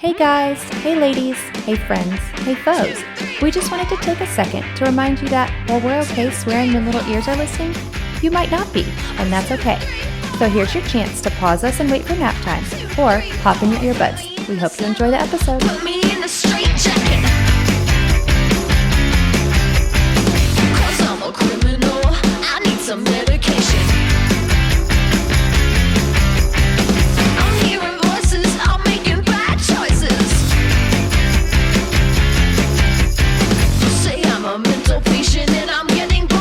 Hey guys, hey ladies, hey friends, hey foes. We just wanted to take a second to remind you that while we're okay swearing when little ears are listening, you might not be, and that's okay. So here's your chance to pause us and wait for nap time, or pop in your earbuds. We hope you enjoy the episode. Put me in the straight jacket. 'Cause I'm a criminal. I need some medication. I'm hearing voices. I'm making bad choices. Say I'm a mental patient and I'm getting bored.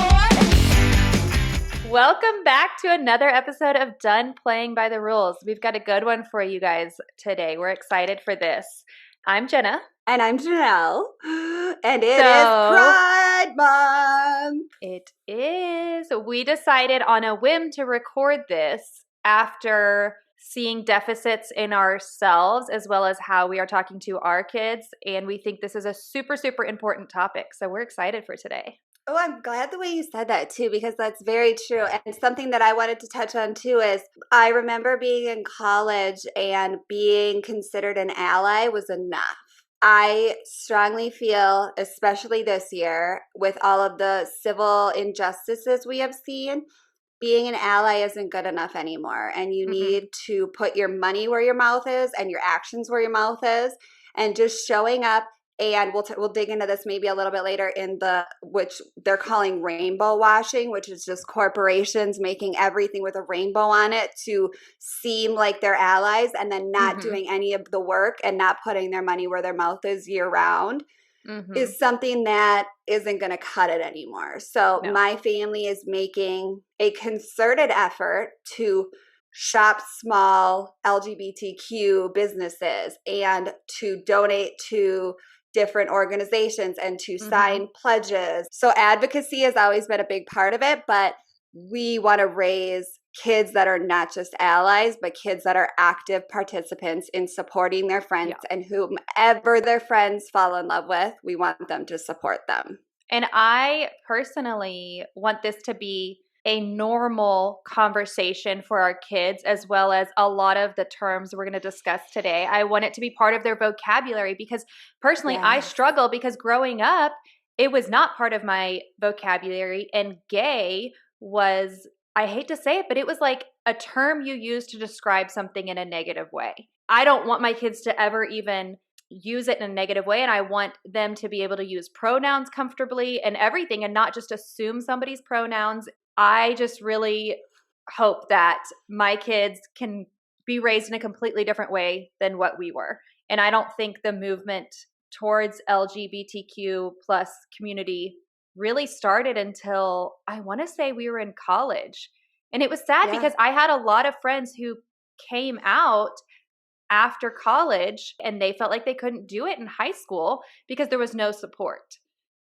Welcome back to another episode of Done Playing by the Rules. We've got a good one for you guys today. We're excited for this. I'm Jenna. And I'm Janelle. And it is Pride Month. It is. We decided on a whim to record this after seeing deficits in ourselves as well as how we are talking to our kids. And we think this is a super, super important topic. So we're excited for today. Oh, I'm glad the way you said that too, because that's very true. And something that I wanted to touch on too is I remember being in college and being considered an ally was enough. I strongly feel, especially this year, with all of the civil injustices we have seen, being an ally isn't good enough anymore. And you need to put your money where your mouth is and your actions where your mouth is, and just showing up. And we'll dig into this maybe a little bit later in which they're calling rainbow washing, which is just corporations making everything with a rainbow on it to seem like they're allies and then not doing any of the work and not putting their money where their mouth is year round is something that isn't going to cut it anymore. So my family is making a concerted effort to shop small LGBTQ businesses and to donate to different organizations and to sign pledges. So advocacy has always been a big part of it, but we want to raise kids that are not just allies, but kids that are active participants in supporting their friends, and whomever their friends fall in love with, we want them to support them. And I personally want this to be a normal conversation for our kids, as well as a lot of the terms we're going to discuss today. I want it to be part of their vocabulary because personally, I struggle because growing up, it was not part of my vocabulary. And gay was, I hate to say it, but it was like a term you use to describe something in a negative way. I don't want my kids to ever even use it in a negative way. And I want them to be able to use pronouns comfortably and everything and not just assume somebody's pronouns. I just really hope that my kids can be raised in a completely different way than what we were. And I don't think the movement towards LGBTQ plus community really started until I want to say we were in college. And it was sad because I had a lot of friends who came out after college and they felt like they couldn't do it in high school because there was no support.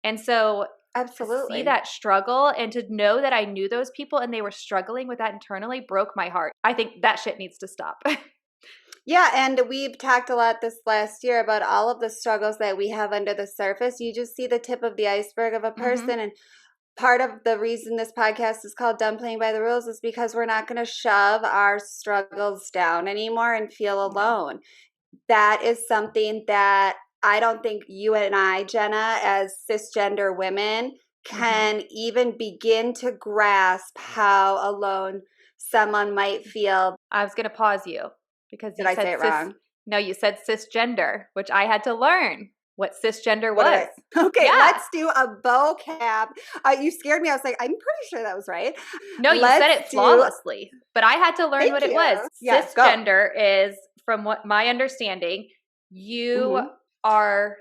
And so absolutely see that struggle and to know that I knew those people and they were struggling with that internally broke my heart. I think that shit needs to stop. Yeah, and we've talked a lot this last year about all of the struggles that we have under the surface. You just see the tip of the iceberg of a person. And part of the reason this podcast is called Done Playing by the Rules is because we're not going to shove our struggles down anymore and feel alone. That is something that I don't think you and I, Jenna, as cisgender women, can even begin to grasp how alone someone might feel. I was going to pause you because Did I say it wrong? No, you said cisgender, which I had to learn what cisgender was. Okay, let's do a vocab. You scared me. I was like, I'm pretty sure that was right. No, you said it flawlessly, but I had to learn what it was. Yes, cisgender is, from what my understanding, you are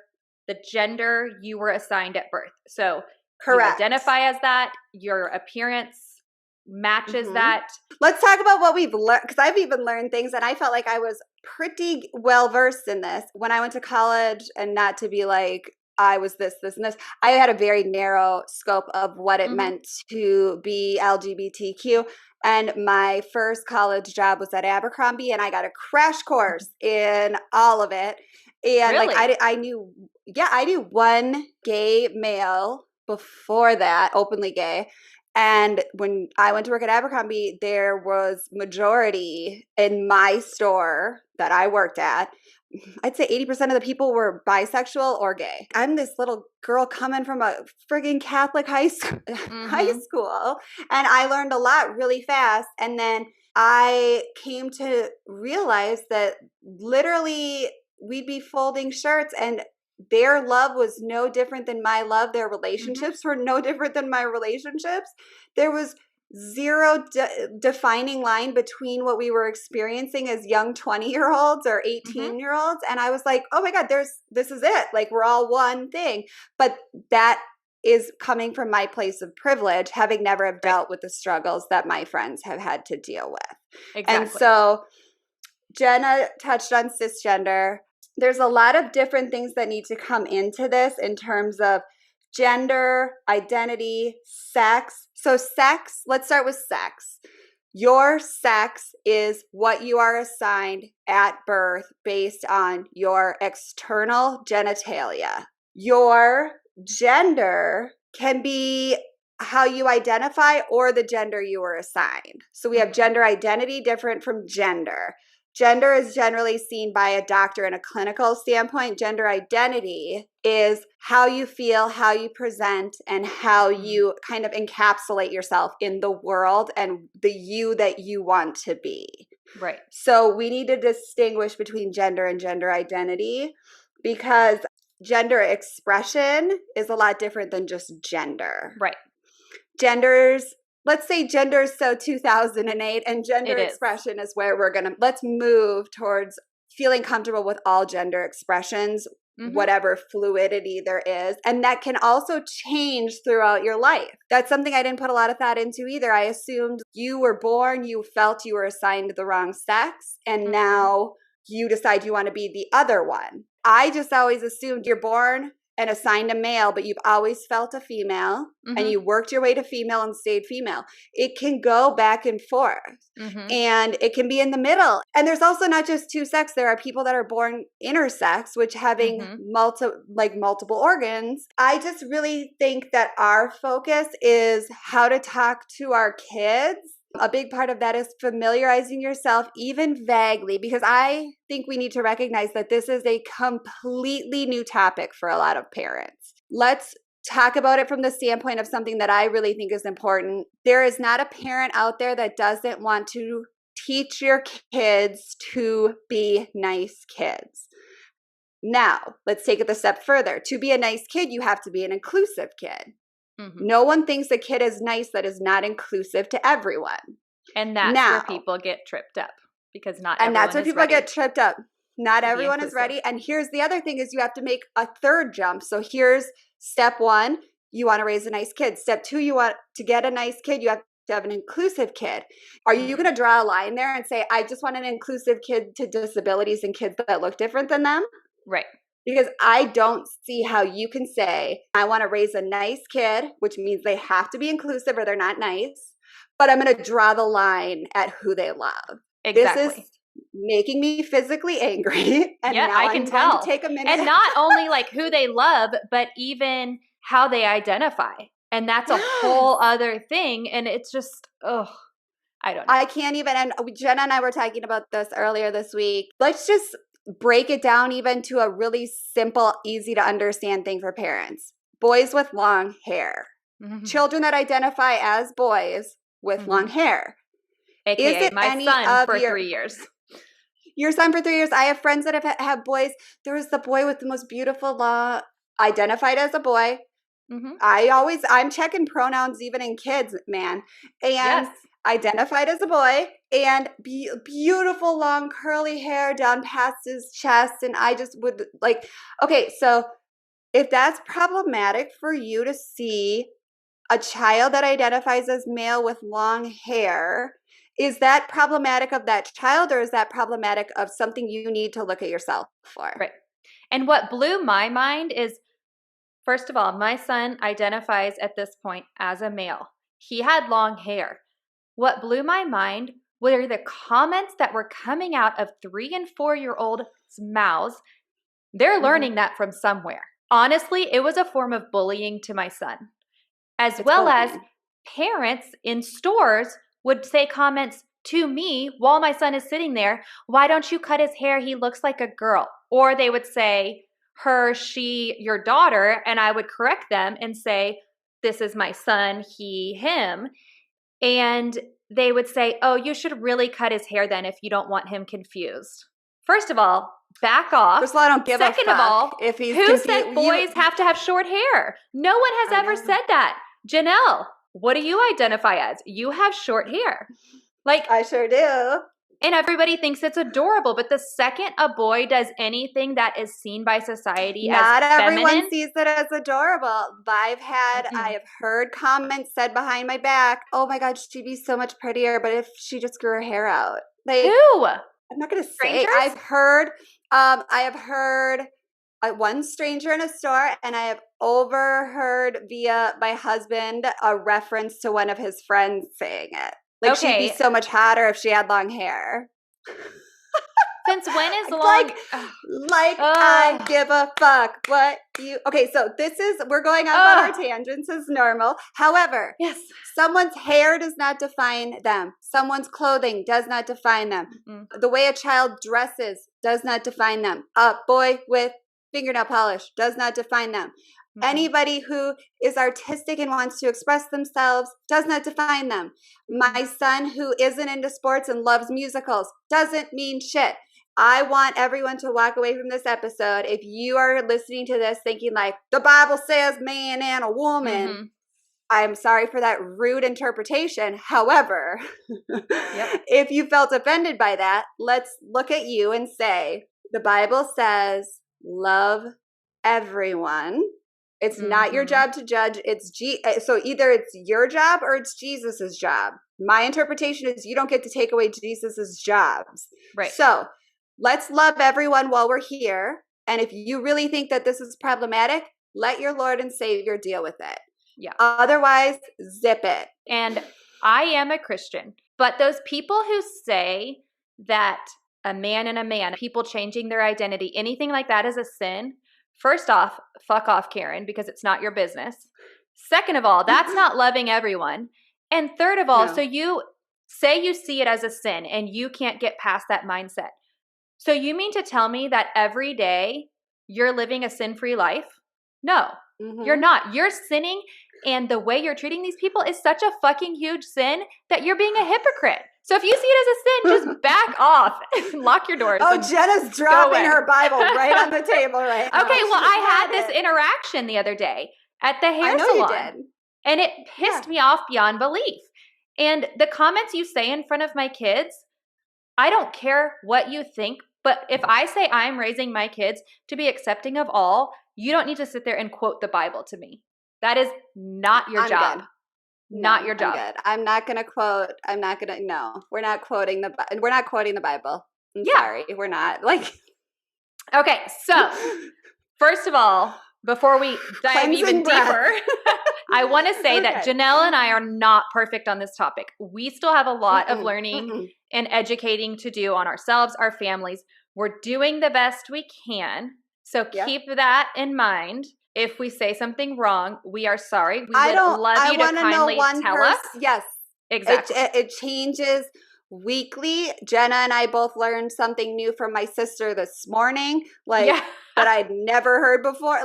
the gender you were assigned at birth. So correct. You identify as that, your appearance matches that. Let's talk about what we've learned, because I've even learned things and I felt like I was pretty well versed in this when I went to college, and not to be like I was this, and this. I had a very narrow scope of what it meant to be LGBTQ. And my first college job was at Abercrombie, and I got a crash course in all of it. And really? I knew one gay male before that, openly gay. And when I went to work at Abercrombie, there was majority in my store that I worked at, I'd say 80% of the people were bisexual or gay. I'm this little girl coming from a friggin' Catholic high Mm-hmm. school, and I learned a lot really fast. And then I came to realize that literally we'd be folding shirts and their love was no different than my love. Their Mm-hmm. relationships were no different than my relationships. There was zero defining line between what we were experiencing as young 20-year-olds or Mm-hmm. 18-year-olds. And I was like, oh my God, this is it. Like, we're all one thing. But that is coming from my place of privilege, having never have Right. dealt with the struggles that my friends have had to deal with. And Exactly. so Jenna touched on cisgender. There's a lot of different things that need to come into this in terms of gender, identity, sex. So sex, let's start with sex. Your sex is what you are assigned at birth based on your external genitalia. Your gender can be how you identify or the gender you were assigned. So we have Mm-hmm. gender identity different from gender. Gender is generally seen by a doctor in a clinical standpoint. Gender identity is how you feel, how you present, and how you kind of encapsulate yourself in the world and the you that you want to be. Right. So we need to distinguish between gender and gender identity because gender expression is a lot different than just gender. Right. Let's say gender is so 2008 and gender It is. expression is where let's move towards feeling comfortable with all gender expressions, Mm-hmm. whatever fluidity there is. And that can also change throughout your life. That's something I didn't put a lot of thought into either. I assumed you were born, you felt you were assigned the wrong sex, and Mm-hmm. now you decide you want to be the other one. I just always assumed you're born and assigned a male, but you've always felt a female, Mm-hmm. and you worked your way to female and stayed female. It can go back and forth. Mm-hmm. And it can be in the middle. And there's also not just two sex. There are people that are born intersex, which having Mm-hmm. multiple organs. I just really think that our focus is how to talk to our kids. A big part of that is familiarizing yourself, even vaguely, because I think we need to recognize that this is a completely new topic for a lot of parents. Let's talk about it from the standpoint of something that I really think is important. There is not a parent out there that doesn't want to teach your kids to be nice kids. Now, let's take it a step further. To be a nice kid, you have to be an inclusive kid. Mm-hmm. No one thinks a kid is nice that is not inclusive to everyone. And that's Now, where people get tripped up because not and everyone that's where is people ready get tripped up. Not to be everyone is inclusive. ready. And here's the other thing is you have to make a third jump. So here's step one, you want to raise a nice kid. Step two, you want to get a nice kid, you have to have an inclusive kid. Are you Mm-hmm. going to draw a line there and say, I just want an inclusive kid to disabilities and kids that look different than them? Right. Because I don't see how you can say, I want to raise a nice kid, which means they have to be inclusive or they're not nice, but I'm going to draw the line at who they love. Exactly. This is making me physically angry. And Yeah, now I can I'm tell. going to take a minute. And not only like who they love, but even how they identify. And that's a whole other thing. And it's just, I don't know. I can't even, and Jenna and I were talking about this earlier this week. Let's just break it down even to a really simple, easy to understand thing for parents. Boys with long hair. Mm-hmm. Children that identify as boys with Mm-hmm. long hair. AKA Is it my any son of for your 3 years. Your son for 3 years? I have friends that have boys. There was the boy with the most beautiful law, identified as a boy. Mm-hmm. I'm checking pronouns even in kids, man. And Yes. identified as a boy and beautiful long curly hair down past his chest. And I just would like, okay, so if that's problematic for you to see a child that identifies as male with long hair, is that problematic of that child or is that problematic of something you need to look at yourself for? Right. And what blew my mind is, first of all, my son identifies at this point as a male. He had long hair. What blew my mind were the comments that were coming out of 3 and 4-year-olds' mouths. They're learning that from somewhere. Honestly, it was a form of bullying to my son, as well as parents in stores would say comments to me while my son is sitting there. Why don't you cut his hair? He looks like a girl. Or they would say her, she, your daughter, and I would correct them and say, this is my son, he, him. And they would say, oh, you should really cut his hair then if you don't want him confused. First of all, back off. First of all, I don't give a fuck. Second of all, if he's who said boys have to have short hair? No one has ever said that. Janelle, what do you identify as? You have short hair. Like, I sure do. And everybody thinks it's adorable, but the second a boy does anything that is seen by society not as everyone feminine, sees it as adorable. I have heard comments said behind my back, "Oh my God, she'd be so much prettier, but if she just grew her hair out." Like, who? I'm not going to say. Strangers? I have heard one stranger in a store, and I have overheard via my husband a reference to one of his friends saying it. Like, she'd be so much hotter if she had long hair. Since when is long? I give a fuck what you. Okay, so we're going off on our tangents as normal. However, yes, someone's hair does not define them. Someone's clothing does not define them. Mm-hmm. The way a child dresses does not define them. A boy with fingernail polish does not define them. Mm-hmm. Anybody who is artistic and wants to express themselves does not define them. My son who isn't into sports and loves musicals doesn't mean shit. I want everyone to walk away from this episode. If you are listening to this thinking like, the Bible says man and a woman, mm-hmm. I'm sorry for that rude interpretation. However, if you felt offended by that, let's look at you and say, the Bible says love everyone. It's not your job to judge. So either it's your job or it's Jesus's job. My interpretation is you don't get to take away Jesus's jobs. Right. So let's love everyone while we're here. And if you really think that this is problematic, let your Lord and Savior deal with it. Yeah. Otherwise, zip it. And I am a Christian, but those people who say that a man and a man, people changing their identity, anything like that is a sin. First off, fuck off, Karen, because it's not your business. Second of all, that's not loving everyone. And third of all, so you say you see it as a sin and you can't get past that mindset. So you mean to tell me that every day you're living a sin-free life? No, you're not. You're sinning, and the way you're treating these people is such a fucking huge sin that you're being a hypocrite. So if you see it as a sin, just back off. Lock your doors. Oh, Jenna's dropping her Bible right on the table right now. Okay, well, I had this interaction the other day at the hair salon. You did. And it pissed me off beyond belief. And the comments you say in front of my kids, I don't care what you think, but if I say I'm raising my kids to be accepting of all, you don't need to sit there and quote the Bible to me. That is not your job. Good. Not your job. I'm not going to quote. No, we're not quoting the Bible. I'm sorry. We're not. Okay. So first of all, before we dive even deeper, I want to say that Janelle and I are not perfect on this topic. We still have a lot of learning and educating to do on ourselves, our families. We're doing the best we can. So keep that in mind. If we say something wrong, we are sorry. We would love you to kindly tell us. Yes. Exactly. It changes weekly. Jenna and I both learned something new from my sister this morning, that I'd never heard before.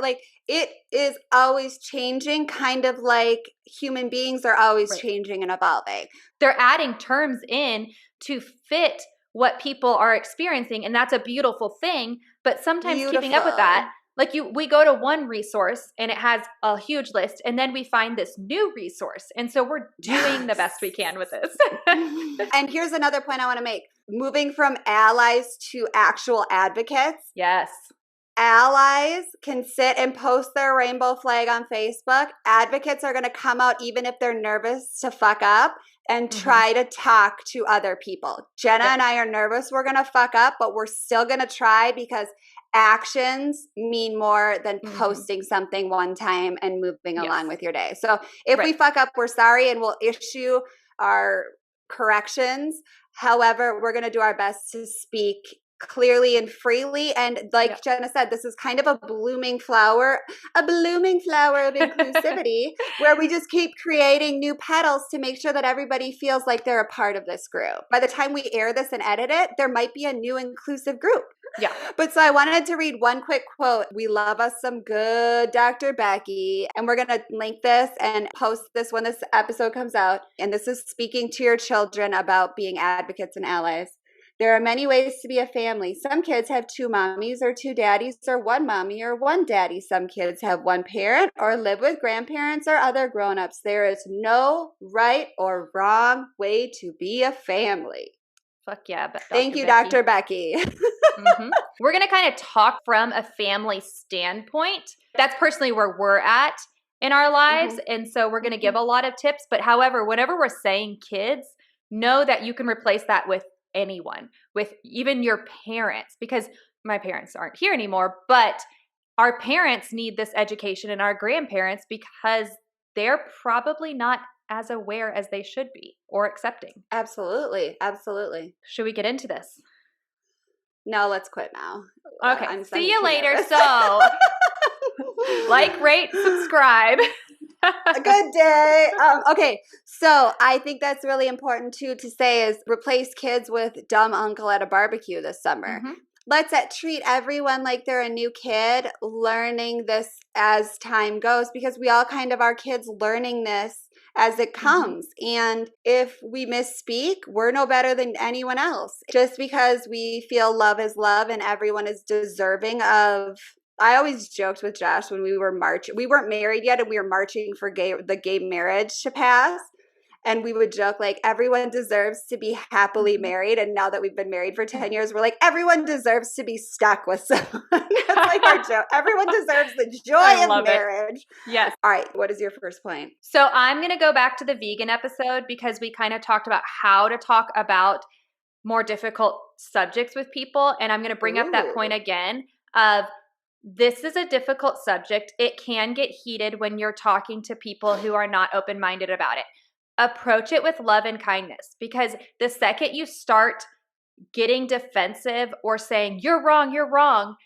It is always changing, kind of like human beings are always changing and evolving. They're adding terms in to fit what people are experiencing, and that's a beautiful thing. But sometimes keeping up with that, we go to one resource and it has a huge list, and then we find this new resource. And so we're doing the best we can with this. And here's another point I want to make. Moving from allies to actual advocates. Yes. Allies can sit and post their rainbow flag on Facebook. Advocates are going to come out even if they're nervous to fuck up and try to talk to other people. Jenna and I are nervous we're going to fuck up, but we're still going to try because actions mean more than posting something one time and moving along with your day. So if we fuck up, we're sorry and we'll issue our corrections. However, we're going to do our best to speak clearly and freely. And like Jenna said, this is kind of a blooming flower of inclusivity where we just keep creating new petals to make sure that everybody feels like they're a part of this group. By the time we air this and edit it, there might be a new inclusive group. Yeah. But so I wanted to read one quick quote. We love us some good Dr. Becky, and we're going to link this and post this when this episode comes out. And this is speaking to your children about being advocates and allies. There are many ways to be a family. Some kids have two mommies or two daddies or one mommy or one daddy. Some kids have one parent or live with grandparents or other grown-ups. There is no right or wrong way to be a family. Fuck yeah. But Thank you, Dr. Becky. We're going to kind of talk from a family standpoint. That's personally where we're at in our lives. And so we're going to give a lot of tips. But however, whenever we're saying kids, know that you can replace that with anyone, with even your parents, because my parents aren't here anymore, but our parents need this education and our grandparents because they're probably not as aware as they should be or accepting. Absolutely. Absolutely. Should we get into this? No, let's quit now. Okay. See you later. So like, rate, subscribe. A good day. Okay. So I think that's really important too to say is replace kids with dumb uncle at a barbecue this summer. Let's treat everyone like they're a new kid, learning this as time goes, because we all kind of are kids learning this as it comes. And if we misspeak, we're no better than anyone else. Just because we feel love is love and everyone is deserving of. I always joked with Josh when we were marching. We weren't married yet and we were marching for the gay marriage to pass. And we would joke like, everyone deserves to be happily married. And now that we've been married for 10 years, we're like, everyone deserves to be stuck with someone. That's like our joke. Everyone deserves the joy of marriage. Yes. All right. What is your first point? So I'm going to go back to the vegan episode because we kind of talked about how to talk about more difficult subjects with people. And I'm going to bring up that point again of this is a difficult subject. It can get heated when you're talking to people who are not open-minded about it. Approach it with love and kindness, because the second you start getting defensive or saying, you're wrong,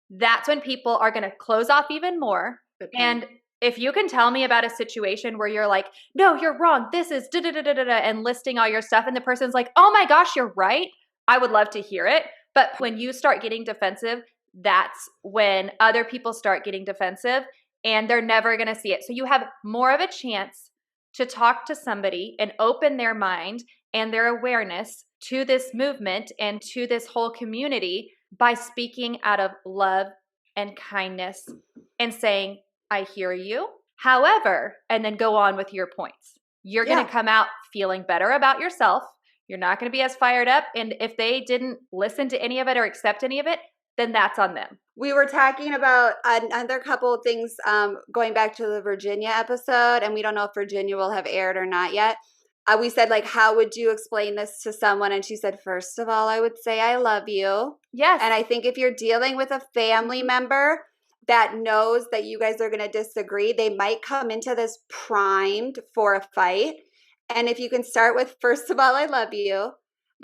that's when people are going to close off even more. And if you can tell me about a situation where you're like, no, you're wrong, this is da-da-da-da-da, and listing all your stuff, and the person's like, oh my gosh, you're right, I would love to hear it. But when you start getting defensive, that's when other people start getting defensive, and they're never going to see it. So you have more of a chance to talk to somebody and open their mind and their awareness to this movement and to this whole community by speaking out of love and kindness and saying, I hear you. However, and then go on with your points. You're going to come out feeling better about yourself. You're not going to be as fired up. And if they didn't listen to any of it or accept any of it, then that's on them. We were talking about another couple of things going back to the Virginia episode, and we don't know if Virginia will have aired or not yet. We said, like, how would you explain this to someone? And she said, first of all, I would say I love you. Yes. And I think if you're dealing with a family member that knows that you guys are going to disagree, they might come into this primed for a fight. And if you can start with, first of all, I love you.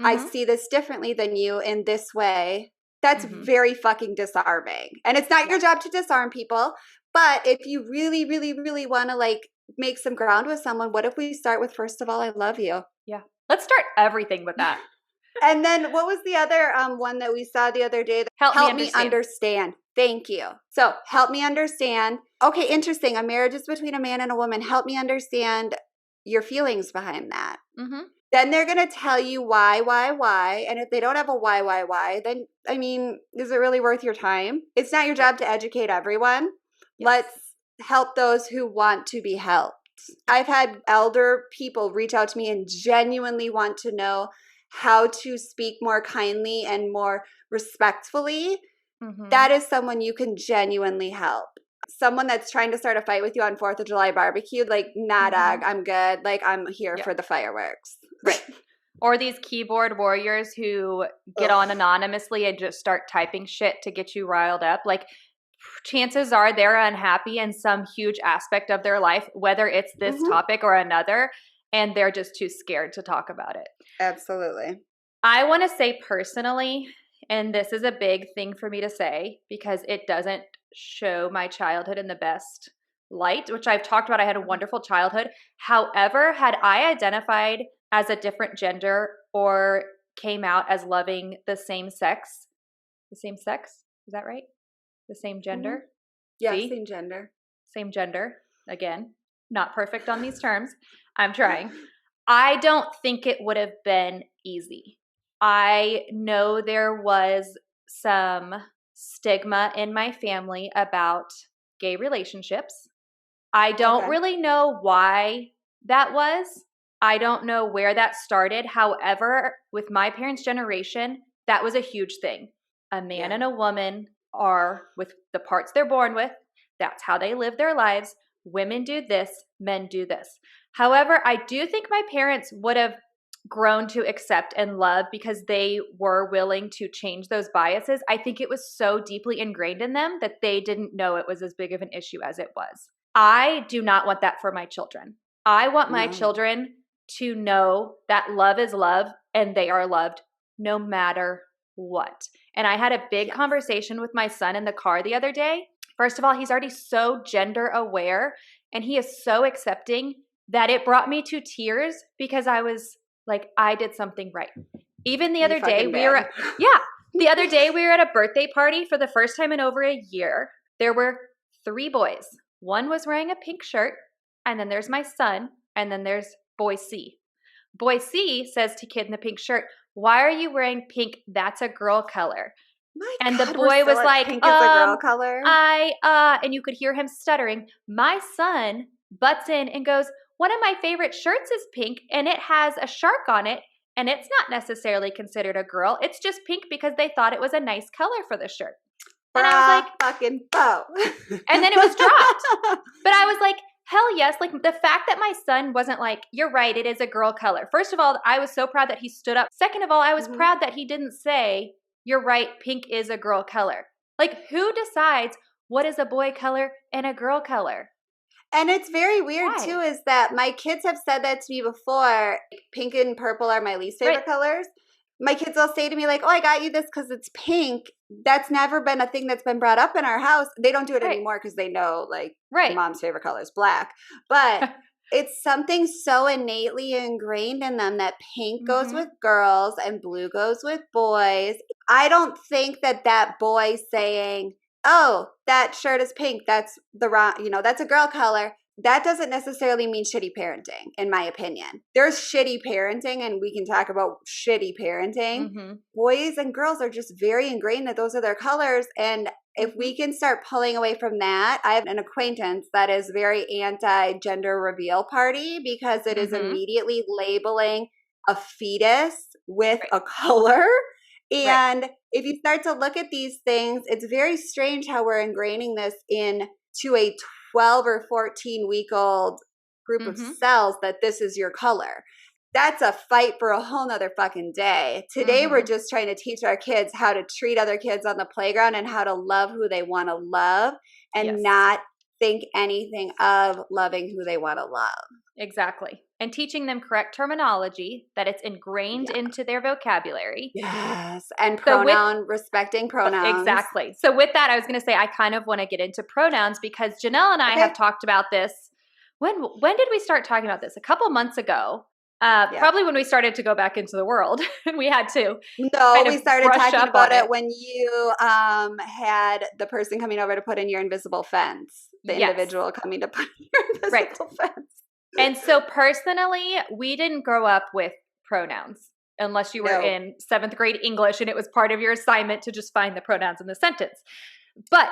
I see this differently than you in this way. That's very fucking disarming. And it's not your job to disarm people. But if you really, really, really want to like make some ground with someone, what if we start with, first of all, I love you? Yeah. Let's start everything with that. And then what was the other one that we saw the other day? Help me understand. Thank you. So help me understand. Okay, interesting. A marriage is between a man and a woman. Help me understand your feelings behind that. Then they're going to tell you why. And if they don't have a why, then, I mean, is it really worth your time? It's not your job to educate everyone. Yes. Let's help those who want to be helped. I've had elder people reach out to me and genuinely want to know how to speak more kindly and more respectfully. That is someone you can genuinely help. Someone that's trying to start a fight with you on 4th of July barbecue, like, nah, dog, I'm good. Like, I'm here for the fireworks. Right. Or these keyboard warriors who get on anonymously and just start typing shit to get you riled up. Like, chances are they're unhappy in some huge aspect of their life, whether it's this topic or another, and they're just too scared to talk about it. Absolutely. I want to say personally, and this is a big thing for me to say because it doesn't show my childhood in the best light, which I've talked about. I had a wonderful childhood. However, had I identified as a different gender or came out as loving the same sex, is that right? The same gender? Yeah, See? same gender. Same gender. Again, not perfect on these terms. I'm trying. I don't think it would have been easy. I know there was some stigma in my family about gay relationships. I don't really know why that was. I don't know where that started. However, with my parents' generation, that was a huge thing. A man and a woman are with the parts they're born with. That's how they live their lives. Women do this, men do this. However, I do think my parents would have grown to accept and love because they were willing to change those biases. I think it was so deeply ingrained in them that they didn't know it was as big of an issue as it was. I do not want that for my children. I want my children to know that love is love and they are loved no matter what. And I had a big conversation with my son in the car the other day. First of all, he's already so gender aware and he is so accepting that it brought me to tears because I was like, I did something right. Even the other day, the other day we were at a birthday party for the first time in over a year. There were 3 boys. One was wearing a pink shirt, and then there's my son, and then there's boy C. Boy C says to kid in the pink shirt, "Why are you wearing pink? That's a girl color." The boy was like, pink is a girl color. And you could hear him stuttering. My son butts in and goes, "One of my favorite shirts is pink, and it has a shark on it, and it's not necessarily considered a girl. It's just pink because they thought it was a nice color for the shirt." And I was like, fucking bow. And then it was dropped. But I was like, hell yes. Like the fact that my son wasn't like, "You're right, it is a girl color." First of all, I was so proud that he stood up. Second of all, I was proud that he didn't say, "You're right, pink is a girl color." Like who decides what is a boy color and a girl color? And it's very weird too, is that my kids have said that to me before. Pink and purple are my least favorite colors. My kids will say to me like, "Oh, I got you this because it's pink." That's never been a thing that's been brought up in our house. They don't do it anymore because they know like mom's favorite color is black. But it's something so innately ingrained in them that pink goes with girls and blue goes with boys. I don't think that boy saying, "Oh, that shirt is pink, that's the wrong, that's a girl color," that doesn't necessarily mean shitty parenting, in my opinion. There's shitty parenting, and we can talk about shitty parenting. Boys and girls are just very ingrained that those are their colors. And if we can start pulling away from that, I have an acquaintance that is very anti-gender reveal party because it is immediately labeling a fetus with a color. And if you start to look at these things, it's very strange how we're ingraining this into a 12 or 14-week-old group of cells that this is your color. That's a fight for a whole nother fucking day. Today, we're just trying to teach our kids how to treat other kids on the playground and how to love who they want to love and not think anything of loving who they want to love. Exactly. And teaching them correct terminology, that it's ingrained into their vocabulary. Yes. And respecting pronouns. Exactly. So with that, I was going to say, I kind of want to get into pronouns because Janelle and I have talked about this. When did we start talking about this? A couple months ago. Probably when we started to go back into the world and we had to. No, we started talking about it when you had the person coming over to put in your invisible fence. The individual coming to put in your invisible fence. And so personally, we didn't grow up with pronouns unless you were in 7th grade English and it was part of your assignment to just find the pronouns in the sentence. But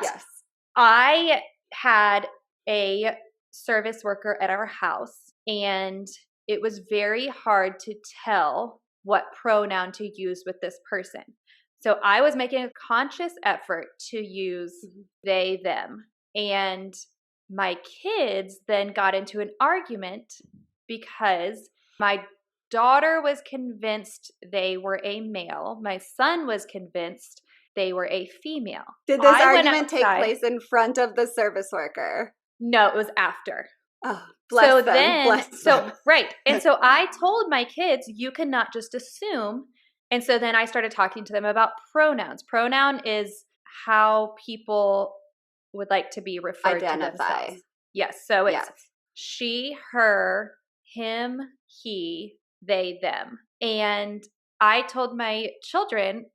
I had a service worker at our house and it was very hard to tell what pronoun to use with this person. So I was making a conscious effort to use they, them. And my kids then got into an argument because my daughter was convinced they were a male. My son was convinced they were a female. Did this argument take place in front of the service worker? No, it was after. Oh, bless them. And so I told my kids, you cannot just assume And so then I started talking to them about pronouns. Pronoun is how people would like to be referred to themselves. Yes. So it's she, her, him, he, they, them. And I told my children,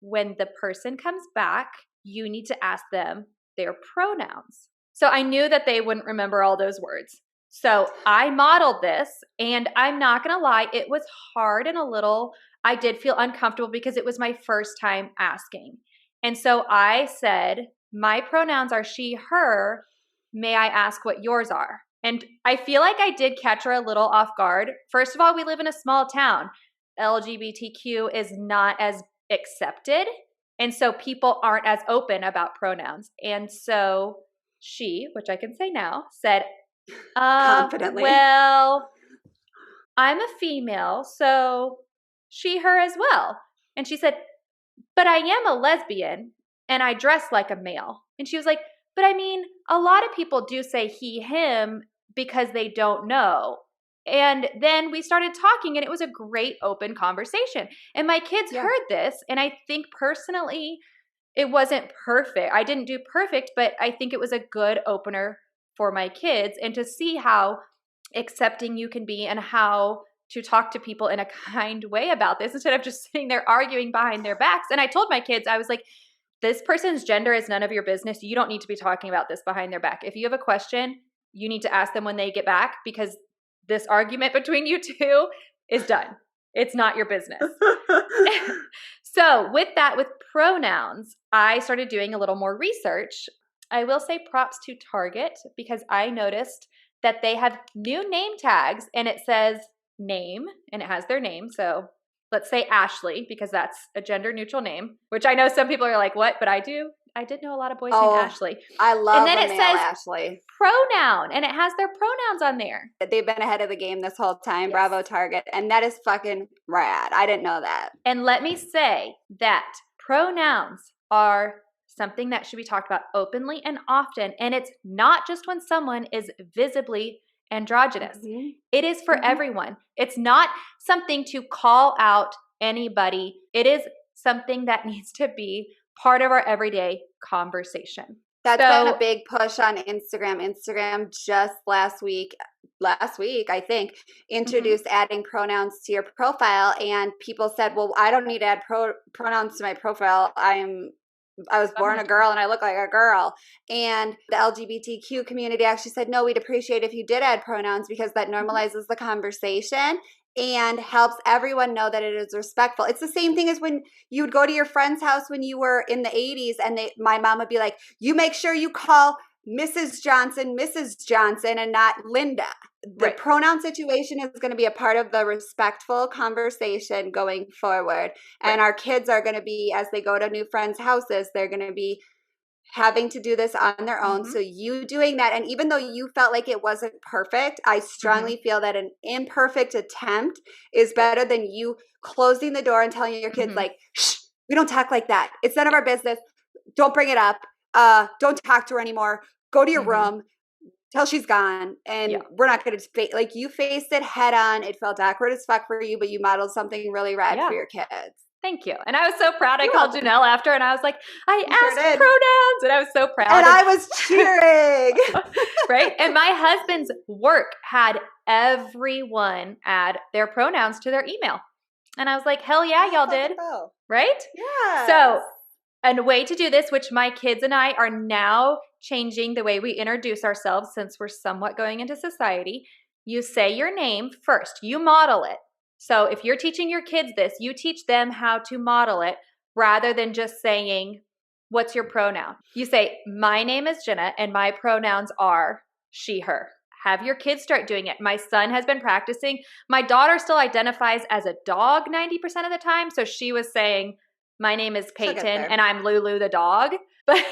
when the person comes back, you need to ask them their pronouns. So I knew that they wouldn't remember all those words. So I modeled this, and I'm not going to lie, it was hard and I did feel uncomfortable because it was my first time asking. And so I said, my pronouns are she, her. May I ask what yours are? And I feel like I did catch her a little off guard. First of all, we live in a small town. LGBTQ is not as accepted. And so people aren't as open about pronouns. And so she, which I can say now, said, confidently, well, I'm a female, so she, her as well. And she said, but I am a lesbian and I dress like a male. And she was like, but I mean, a lot of people do say he, him because they don't know. And then we started talking, and it was a great open conversation. And my kids heard this, and I think personally it wasn't perfect. I didn't do perfect, but I think it was a good opener for my kids, and to see how accepting you can be and how to talk to people in a kind way about this instead of just sitting there arguing behind their backs. And I told my kids, I was like, this person's gender is none of your business. You don't need to be talking about this behind their back. If you have a question, you need to ask them when they get back, because this argument between you two is done. It's not your business. So with that, with pronouns, I started doing a little more research. I will say props to Target, because I noticed that they have new name tags, and it says name, and it has their name. So let's say Ashley, because that's a gender neutral name, which I know some people are like, what? But I did know a lot of boys named Ashley. I love and then the it male says Ashley. Pronoun, and it has their pronouns on there. They've been ahead of the game this whole time. Yes. Bravo, Target. And that is fucking rad. I didn't know that. And let me say that pronouns are something that should be talked about openly and often. And it's not just when someone is visibly androgynous. Mm-hmm. It is for everyone. It's not something to call out anybody. It is something that needs to be part of our everyday conversation. That's been a big push on Instagram. Instagram just last week, I think, introduced adding pronouns to your profile. And people said, well, I don't need to add pronouns to my profile. I was born a girl and I look like a girl. And the LGBTQ community actually said, no, we'd appreciate if you did add pronouns, because that normalizes the conversation and helps everyone know that it is respectful. It's the same thing as when you would go to your friend's house when you were in the 80s, and my mom would be like, you make sure you call Mrs. Johnson, and not Linda. The pronoun situation is going to be a part of the respectful conversation going forward. And our kids are going to be, as they go to new friends' houses, they're going to be having to do this on their own. So you doing that, and even though you felt like it wasn't perfect, I strongly feel that an imperfect attempt is better than you closing the door and telling your kids like, shh, we don't talk like that. It's none of our business. Don't bring it up. Don't talk to her anymore. Go to your room till she's gone. And we're not going to like, you faced it head on. It felt awkward as fuck for you, but you modeled something really rad for your kids. Thank you. And I was so proud. I called Janelle after, and I was like, I asked pronouns, and I was so proud. And I was cheering. Right? And my husband's work had everyone add their pronouns to their email. And I was like, hell yeah, y'all did. Right? Yeah. So a way to do this, which my kids and I are now changing the way we introduce ourselves since we're somewhat going into society. You say your name first. You model it. So if you're teaching your kids this, you teach them how to model it rather than just saying, what's your pronoun? You say, my name is Jenna and my pronouns are she, her. Have your kids start doing it. My son has been practicing. My daughter still identifies as a dog 90% of the time. So she was saying, my name is Peyton and I'm Lulu the dog. But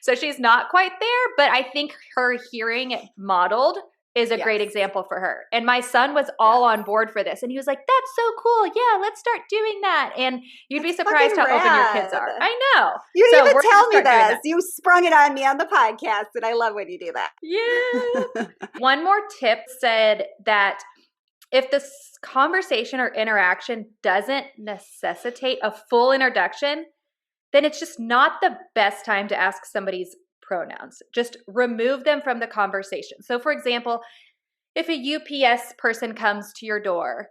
so she's not quite there, but I think her hearing it modeled is a great example for her. And my son was all on board for this. And he was like, that's so cool. Yeah, let's start doing that. And you'd be surprised how open your kids are. I know. You didn't even tell me this. You sprung it on me on the podcast. And I love when you do that. Yeah. One more tip said that if this conversation or interaction doesn't necessitate a full introduction, then it's just not the best time to ask somebody's pronouns. Just remove them from the conversation. So for example, if a UPS person comes to your door,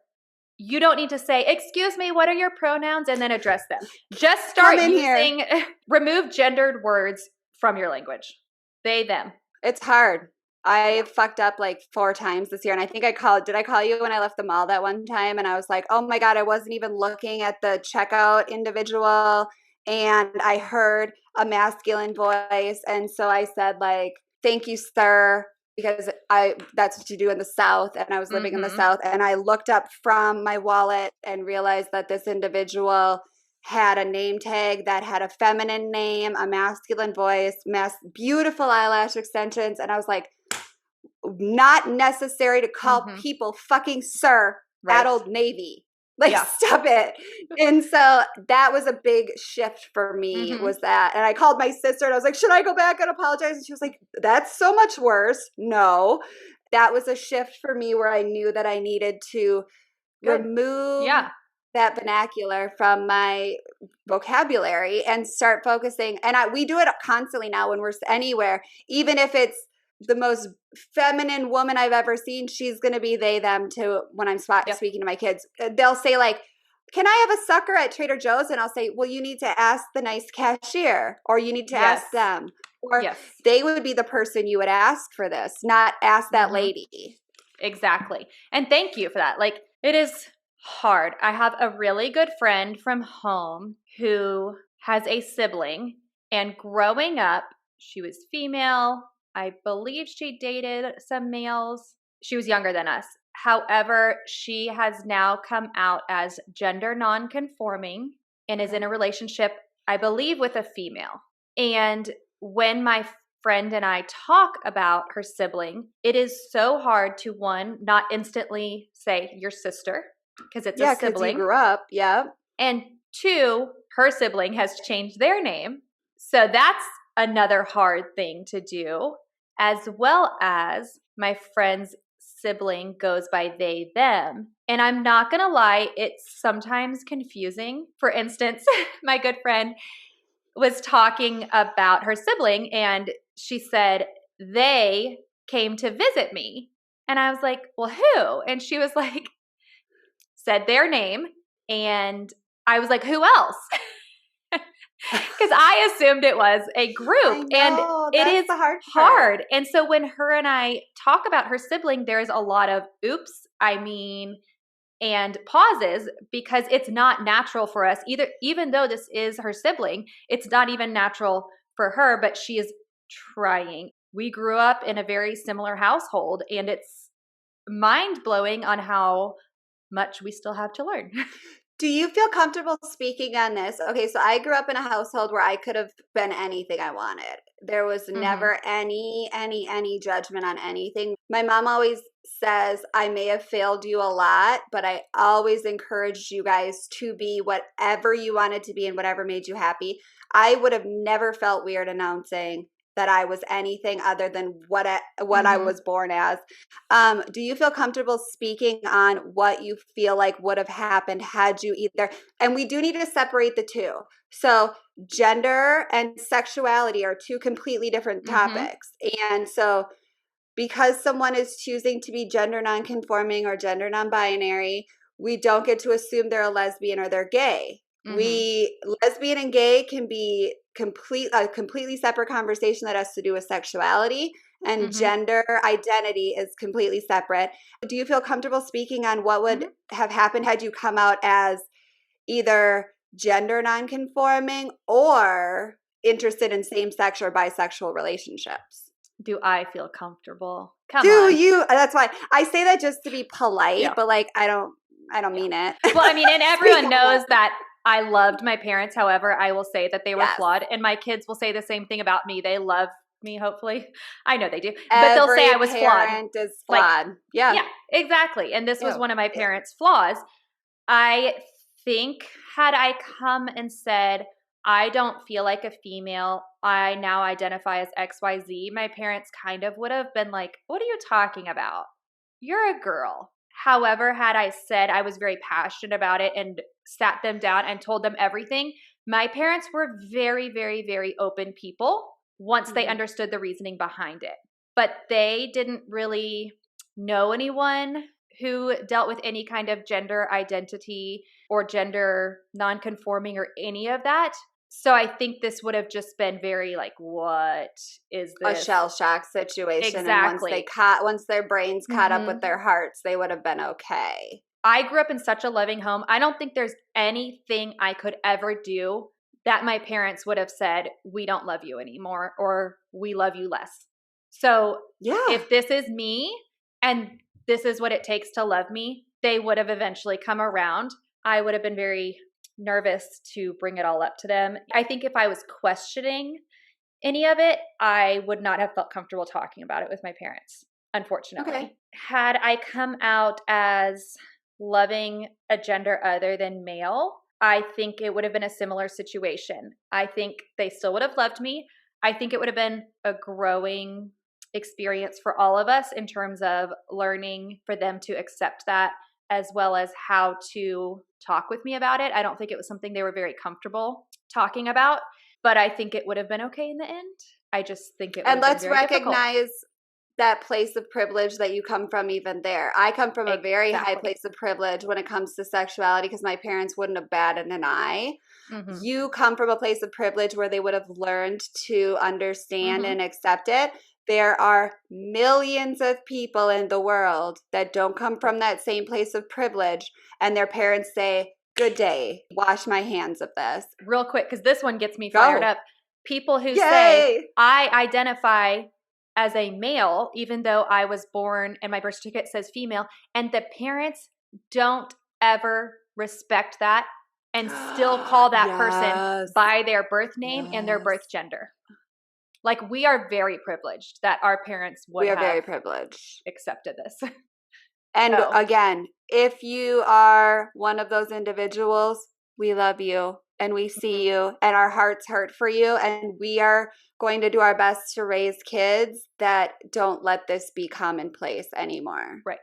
you don't need to say, "Excuse me, what are your pronouns?" and then address them. Just start using, remove gendered words from your language. They, them. It's hard. I fucked up like 4 times this year. And I think did I call you when I left the mall that one time? And I was like, oh my God, I wasn't even looking at the checkout individual. And I heard a masculine voice. And so I said like, thank you, sir. Because that's what you do in the South. And I was living in the South. And I looked up from my wallet and realized that this individual had a name tag that had a feminine name, a masculine voice, beautiful eyelash extensions. And I was like, not necessary to call people fucking sir at Old Navy. Like, stop it. And so that was a big shift for me, was that. And I called my sister and I was like, should I go back and apologize? And she was like, that's so much worse. No, that was a shift for me where I knew that I needed to remove that vernacular from my vocabulary and start focusing. And we do it constantly now when we're anywhere, even if it's the most feminine woman I've ever seen, she's going to be they, them too. When I'm speaking to my kids, they'll say like, can I have a sucker at Trader Joe's? And I'll say, well, you need to ask the nice cashier, or you need to ask them, or they would be the person you would ask for this, not ask that lady. Exactly. And thank you for that. Like, it is hard. I have a really good friend from home who has a sibling, and growing up, she was female. I believe she dated some males. She was younger than us. However, she has now come out as gender non-conforming and is in a relationship, I believe, with a female. And when my friend and I talk about her sibling, it is so hard to, one, not instantly say your sister, because it's a sibling. You grew up, And 2, her sibling has changed their name. So that's another hard thing to do, as well as my friend's sibling goes by they, them. And I'm not going to lie, it's sometimes confusing. For instance, my good friend was talking about her sibling and she said, they came to visit me. And I was like, well, who? And she was like, said their name. And I was like, who else? Because I assumed it was a group. And it is hard. And so when her and I talk about her sibling, there's a lot of oops, and pauses, because it's not natural for us either. Even though this is her sibling, it's not even natural for her, but she is trying. We grew up in a very similar household, and it's mind-blowing on how much we still have to learn. Do you feel comfortable speaking on this? Okay, so I grew up in a household where I could have been anything I wanted. There was never any judgment on anything. My mom always says, I may have failed you a lot, but I always encouraged you guys to be whatever you wanted to be and whatever made you happy. I would have never felt weird announcing that I was anything other than what I was born as. Do you feel comfortable speaking on what you feel like would have happened had you either? And we do need to separate the two. So gender and sexuality are 2 completely different topics. And so because someone is choosing to be gender nonconforming or gender non-binary, we don't get to assume they're a lesbian or they're gay. Lesbian and gay can be a completely separate conversation that has to do with sexuality, and gender identity is completely separate. Do you feel comfortable speaking on what would have happened had you come out as either gender nonconforming or interested in same-sex or bisexual relationships? Do I feel comfortable? Come on. You? That's why I say that just to be polite, but like I don't mean it. Well, I mean, and everyone knows that I loved my parents. However, I will say that they were flawed, and my kids will say the same thing about me. They love me, hopefully. I know they do. But they'll say I was flawed. Every parent is flawed. Like, yeah, exactly. And this was one of my parents' flaws. I think had I come and said, I don't feel like a female, I now identify as XYZ, my parents kind of would have been like, what are you talking about? You're a girl. However, had I said I was very passionate about it and sat them down and told them everything, my parents were very, very, very open people once they understood the reasoning behind it. But they didn't really know anyone who dealt with any kind of gender identity or gender nonconforming or any of that. So I think this would have just been very like, what is A this? shell shock situation. Exactly. And once their brains caught up with their hearts, they would have been okay. I grew up in such a loving home. I don't think there's anything I could ever do that my parents would have said, we don't love you anymore or we love you less. So if this is me and this is what it takes to love me, they would have eventually come around. I would have been very nervous to bring it all up to them. I think if I was questioning any of it, I would not have felt comfortable talking about it with my parents, unfortunately. Okay. Had I come out as loving a gender other than male, I think it would have been a similar situation. I think they still would have loved me. I think it would have been a growing experience for all of us in terms of learning for them to accept that, as well as how to talk with me about it. I don't think it was something they were very comfortable talking about, but I think it would have been okay in the end. I just think it would have been very recognize that place of privilege that you come from even there. I come from a very high place of privilege when it comes to sexuality because my parents wouldn't have batted an eye. You come from a place of privilege where they would have learned to understand and accept it. There are millions of people in the world that don't come from that same place of privilege, and their parents say, good day, wash my hands of this. Real quick, because this one gets me fired up. People who say, I identify as a male, even though I was born and my birth certificate says female, and the parents don't ever respect that and still call that person by their birth name and their birth gender. Like, we are very privileged that our parents would have very privileged accepted this. And again, if you are one of those individuals, we love you and we see you and our hearts hurt for you. And we are going to do our best to raise kids that don't let this be commonplace anymore. Right.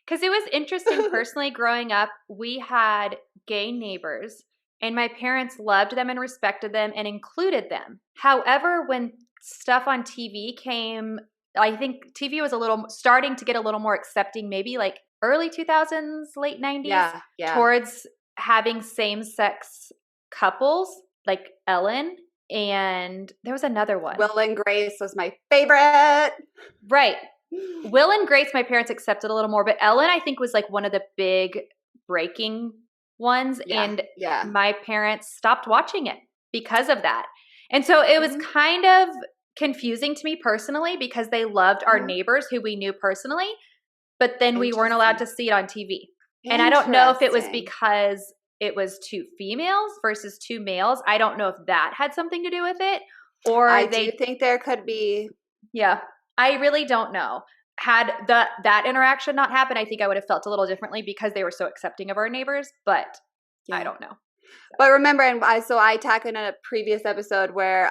Because it was interesting personally growing up, we had gay neighbors and my parents loved them and respected them and included them. However, when stuff on TV came, I think TV was starting to get a little more accepting, maybe like early 2000s, late 90s, towards having same-sex couples like Ellen. And there was another one. Will and Grace was my favorite. Right. Will and Grace, my parents accepted a little more, but Ellen, I think, was like one of the big breaking ones. And my parents stopped watching it because of that. And so it was kind of confusing to me personally because they loved our neighbors who we knew personally, but then we weren't allowed to see it on TV. And I don't know if it was because it was two females versus two males. I don't know if that had something to do with it, or I do think there could be. Yeah, I really don't know. Had that interaction not happened, I think I would have felt a little differently because they were so accepting of our neighbors, but I don't know. But remember, I talked in a previous episode where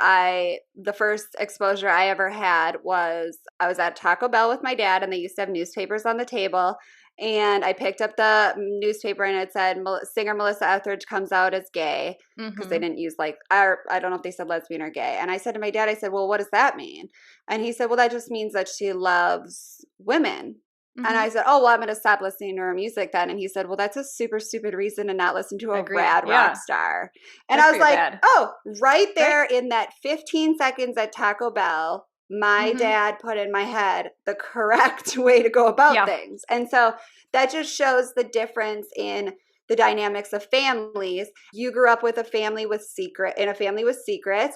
the first exposure I ever had was I was at Taco Bell with my dad, and they used to have newspapers on the table. And I picked up the newspaper, and it said singer Melissa Etheridge comes out as gay, because they didn't use I don't know if they said lesbian or gay. And I said to my dad, I said, well, what does that mean? And he said, well, that just means that she loves women. And I said, oh, well, I'm going to stop listening to her music then. And he said, well, that's a super stupid reason to not listen to a rad rock star. And I was like, oh, right there in that 15 seconds at Taco Bell, my dad put in my head the correct way to go about things. And so that just shows the difference in the dynamics of families. You grew up with a family with secrets.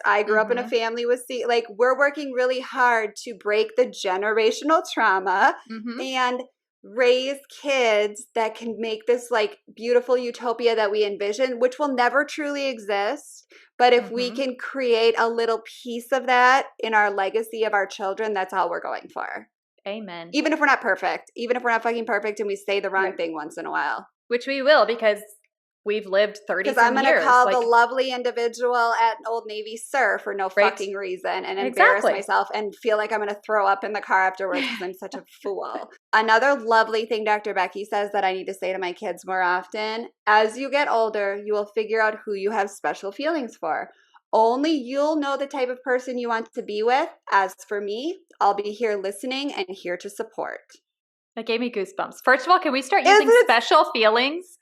I grew up in a family with we're working really hard to break the generational trauma and raise kids that can make this beautiful utopia that we envision, which will never truly exist. But if we can create a little piece of that in our legacy of our children, that's all we're going for. Amen. Even if we're not perfect, even if we're not fucking perfect and we say the wrong thing once in a while. Which we will, because we've lived 30 Because I'm some going to years. call Like, the lovely individual at Old Navy sir for no right? fucking reason and embarrass Exactly. myself and feel like I'm going to throw up in the car afterwards because I'm such a fool. Another lovely thing Dr. Becky says that I need to say to my kids more often, as you get older, you will figure out who you have special feelings for. Only you'll know the type of person you want to be with. As for me, I'll be here listening and here to support. That gave me goosebumps. First of all, can we start Isn't using it special feelings?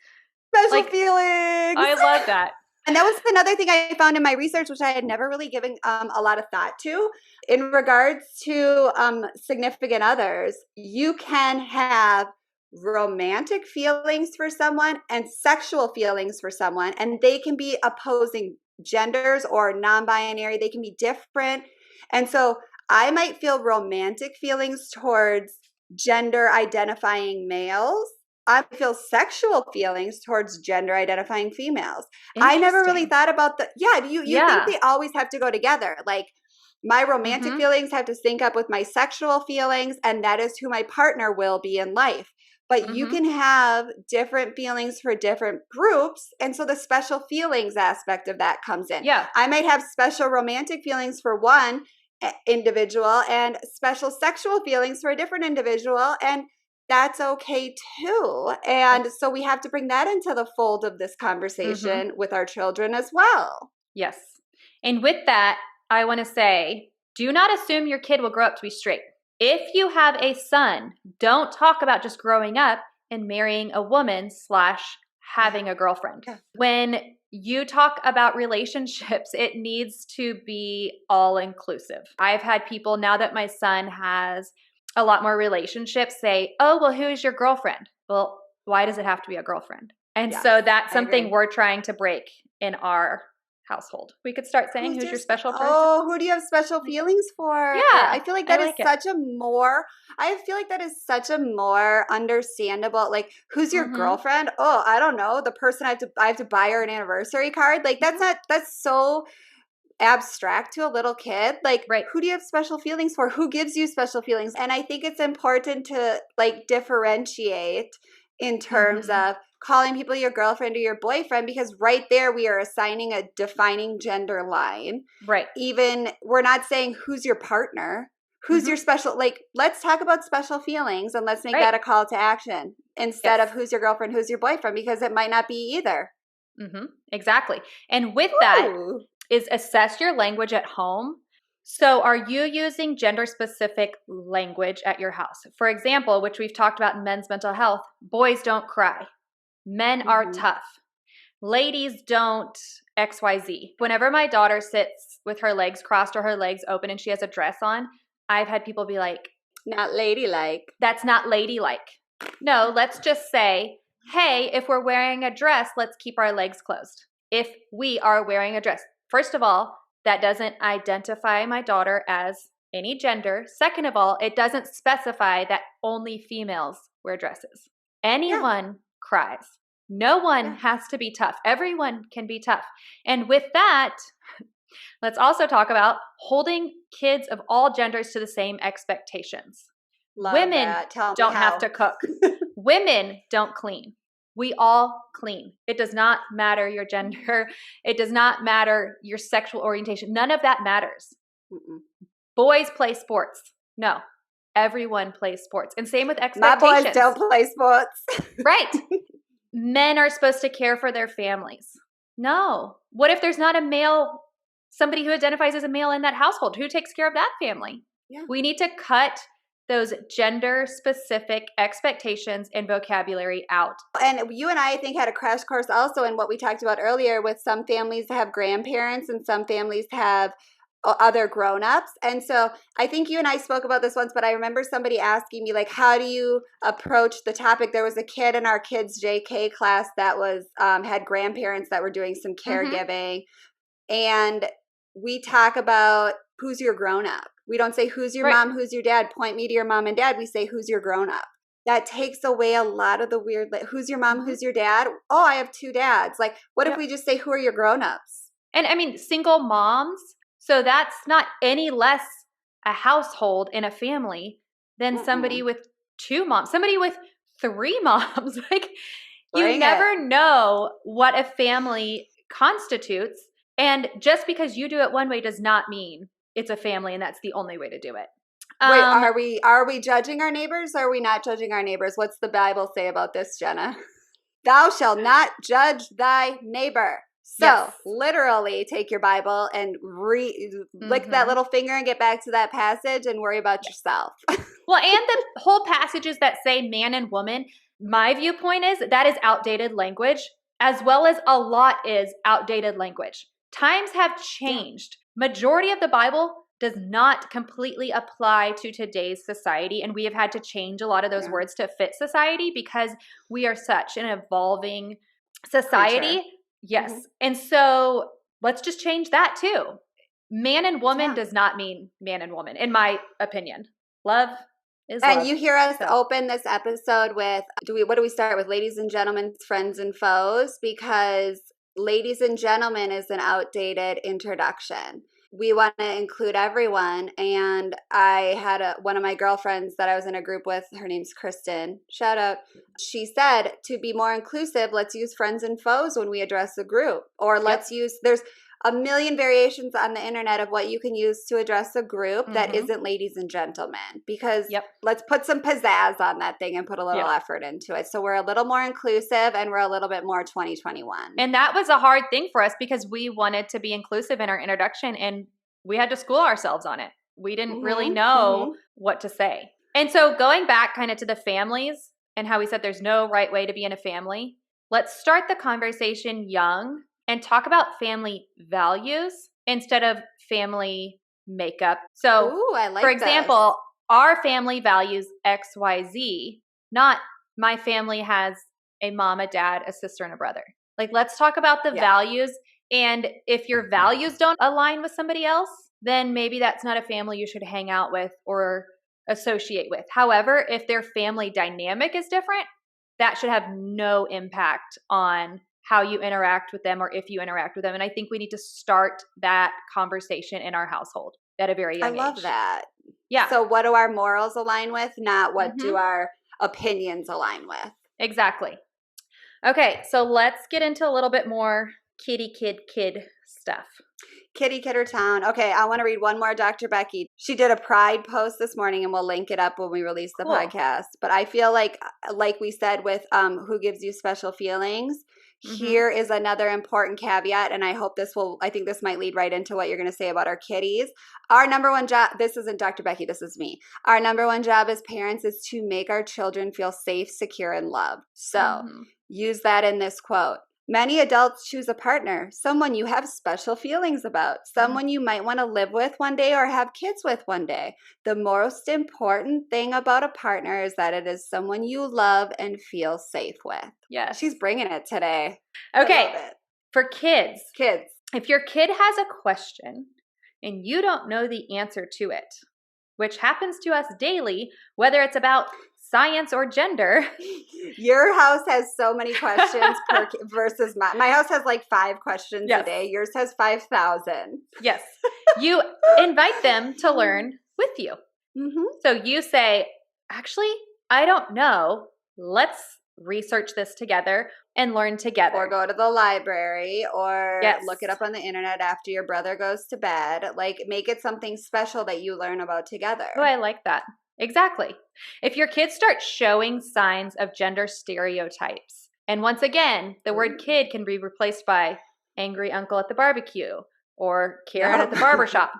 special Like, feelings? I love that. And that was another thing I found in my research, which I had never really given a lot of thought to. In regards to significant others, you can have romantic feelings for someone and sexual feelings for someone, and they can be opposing genders or non-binary. They can be different. And so I might feel romantic feelings towards gender identifying males. I feel sexual feelings towards gender identifying females. I never really Interesting. thought about you Yeah. think they always have to go together. Like my romantic Mhm. feelings have to sync up with my sexual feelings, and that is who my partner will be in life. But you Mhm. can have different feelings for different groups, and so the special feelings aspect of that comes in. Yeah. I might have special romantic feelings for one individual and special sexual feelings for a different individual, and that's okay too. And so we have to bring that into the fold of this conversation with our children as well. Yes. And with that, I want to say, do not assume your kid will grow up to be straight. If you have a son, don't talk about just growing up and marrying a woman / having a girlfriend. Yeah. When you talk about relationships, it needs to be all inclusive. I've had people, now that my son has a lot more relationships, say, oh, well, who is your girlfriend? Well, why does it have to be a girlfriend? And Yes, so that's I something agree. we're trying to break in our household. We could start saying, who's your special person? Oh, who do you have special feelings for? Yeah, I feel like that is like it. such a more, I feel like that is such a more understandable, like, who's your girlfriend? Oh, I don't know. The person I have to buy her an anniversary card. Like, that's so abstract to a little kid. Like, Right. who do you have special feelings for? Who gives you special feelings? And I think it's important to like differentiate in terms of calling people your girlfriend or your boyfriend, because right there we are assigning a defining gender line. Right. Even we're not saying who's your partner, who's your special, like, let's talk about special feelings and let's make Right. that a call to action instead Yes. of who's your girlfriend, who's your boyfriend, because it might not be either. Exactly. And with that Ooh. is assess your language at home. So are you using gender specific language at your house? For example, which we've talked about in men's mental health, boys don't cry. Men are tough. Ladies don't XYZ. Whenever my daughter sits with her legs crossed or her legs open and she has a dress on, I've had people be like, Not ladylike. that's not ladylike. No, let's just say, hey, if we're wearing a dress, let's keep our legs closed. If we are wearing a dress. First of all, that doesn't identify my daughter as any gender. Second of all, it doesn't specify that only females wear dresses. Anyone cries. No one has to be tough. Everyone can be tough. And with that, let's also talk about holding kids of all genders to the same expectations. Love Women that. Tell me don't how. have to cook. Women don't clean. We all clean. It does not matter your gender. It does not matter your sexual orientation. None of that matters. Boys play sports. No, everyone plays sports. And same with My expectations. boys don't play sports. Right. Men are supposed to care for their families. No. What if there's not a male, somebody who identifies as a male in that household? Who takes care of that family? Yeah. We need to cut those gender-specific expectations and vocabulary out. And you and I think had a crash course also in what we talked about earlier, with some families have grandparents and some families have other grown-ups. And so I think you and I spoke about this once, but I remember somebody asking me, like, how do you approach the topic? There was a kid in our kids JK class that was had grandparents that were doing some caregiving. And we talk about who's your grown-up. We don't say who's your mom, who's your dad, point me to your mom and dad. We say who's your grown-up. That takes away a lot of the weird, like, who's your mom, who's your dad? Oh, I have two dads. Like, what if we just say who are your grown-ups? And I mean, single moms. So that's not any less a household in a family than somebody with two moms, somebody with three moms. Like, You never know what a family constitutes. And just because you do it one way does not mean it's a family and that's the only way to do it. Wait, are we judging our neighbors or are we not judging our neighbors? What's the Bible say about this, Jenna? Thou shalt not judge thy neighbor. So literally take your Bible and lick that little finger and get back to that passage and worry about yourself. Well, and the whole passages that say man and woman, my viewpoint is that is outdated language, as well as a lot is outdated language. Times have changed. Majority of the Bible does not completely apply to today's society, and we have had to change a lot of those words to fit society because we are such an evolving society. Creature. Yes. And so let's just change that too. Man and woman does not mean man and woman, in my opinion. Love is love. And you hear us open this episode with, what do we start with? Ladies and gentlemen, friends and foes, because ladies and gentlemen is an outdated introduction. We want to include everyone. And I had one of my girlfriends that I was in a group with. Her name's Kristen. Shout out. She said, to be more inclusive, let's use friends and foes when we address the group. Or let's use, there's a million variations on the internet of what you can use to address a group that isn't ladies and gentlemen. Because let's put some pizzazz on that thing and put a little effort into it. So we're a little more inclusive and we're a little bit more 2021. And that was a hard thing for us because we wanted to be inclusive in our introduction and we had to school ourselves on it. We didn't really know what to say. And so going back kind of to the families and how we said there's no right way to be in a family, let's start the conversation young and talk about family values instead of family makeup. So, for example, our family values XYZ, not my family has a mom, a dad, a sister, and a brother. Like, let's talk about the values. And if your values don't align with somebody else, then maybe that's not a family you should hang out with or associate with. However, if their family dynamic is different, that should have no impact on how you interact with them or if you interact with them. And I think we need to start that conversation in our household at a very young age. I love that. Yeah. So what do our morals align with? Not what do our opinions align with. Exactly. Okay, so let's get into a little bit more kitty kid stuff. Kitty Kidder Town. Okay, I want to read one more Dr. Becky. She did a Pride post this morning, and we'll link it up when we release the podcast. But I feel like we said with Who Gives You Special Feelings, here is another important caveat, and I think this might lead right into what you're going to say about our kitties. Our number one job, this isn't Dr. Becky, this is me. Our number one job as parents is to make our children feel safe, secure, and loved. So use that in this quote. Many adults choose a partner, someone you have special feelings about, someone you might want to live with one day or have kids with one day. The most important thing about a partner is that it is someone you love and feel safe with. Yeah. She's bringing it today. Okay. For kids. Kids. If your kid has a question and you don't know the answer to it, which happens to us daily, whether it's about science or gender. Your house has so many questions versus mine. My house has like 5 questions a day. Yours has 5,000. Yes. You invite them to learn with you. So you say, actually, I don't know. Let's research this together and learn together. Or go to the library or look it up on the internet after your brother goes to bed. Like, make it something special that you learn about together. Oh, I like that. Exactly. If your kids start showing signs of gender stereotypes, and once again, the word kid can be replaced by angry uncle at the barbecue or Karen at the barbershop,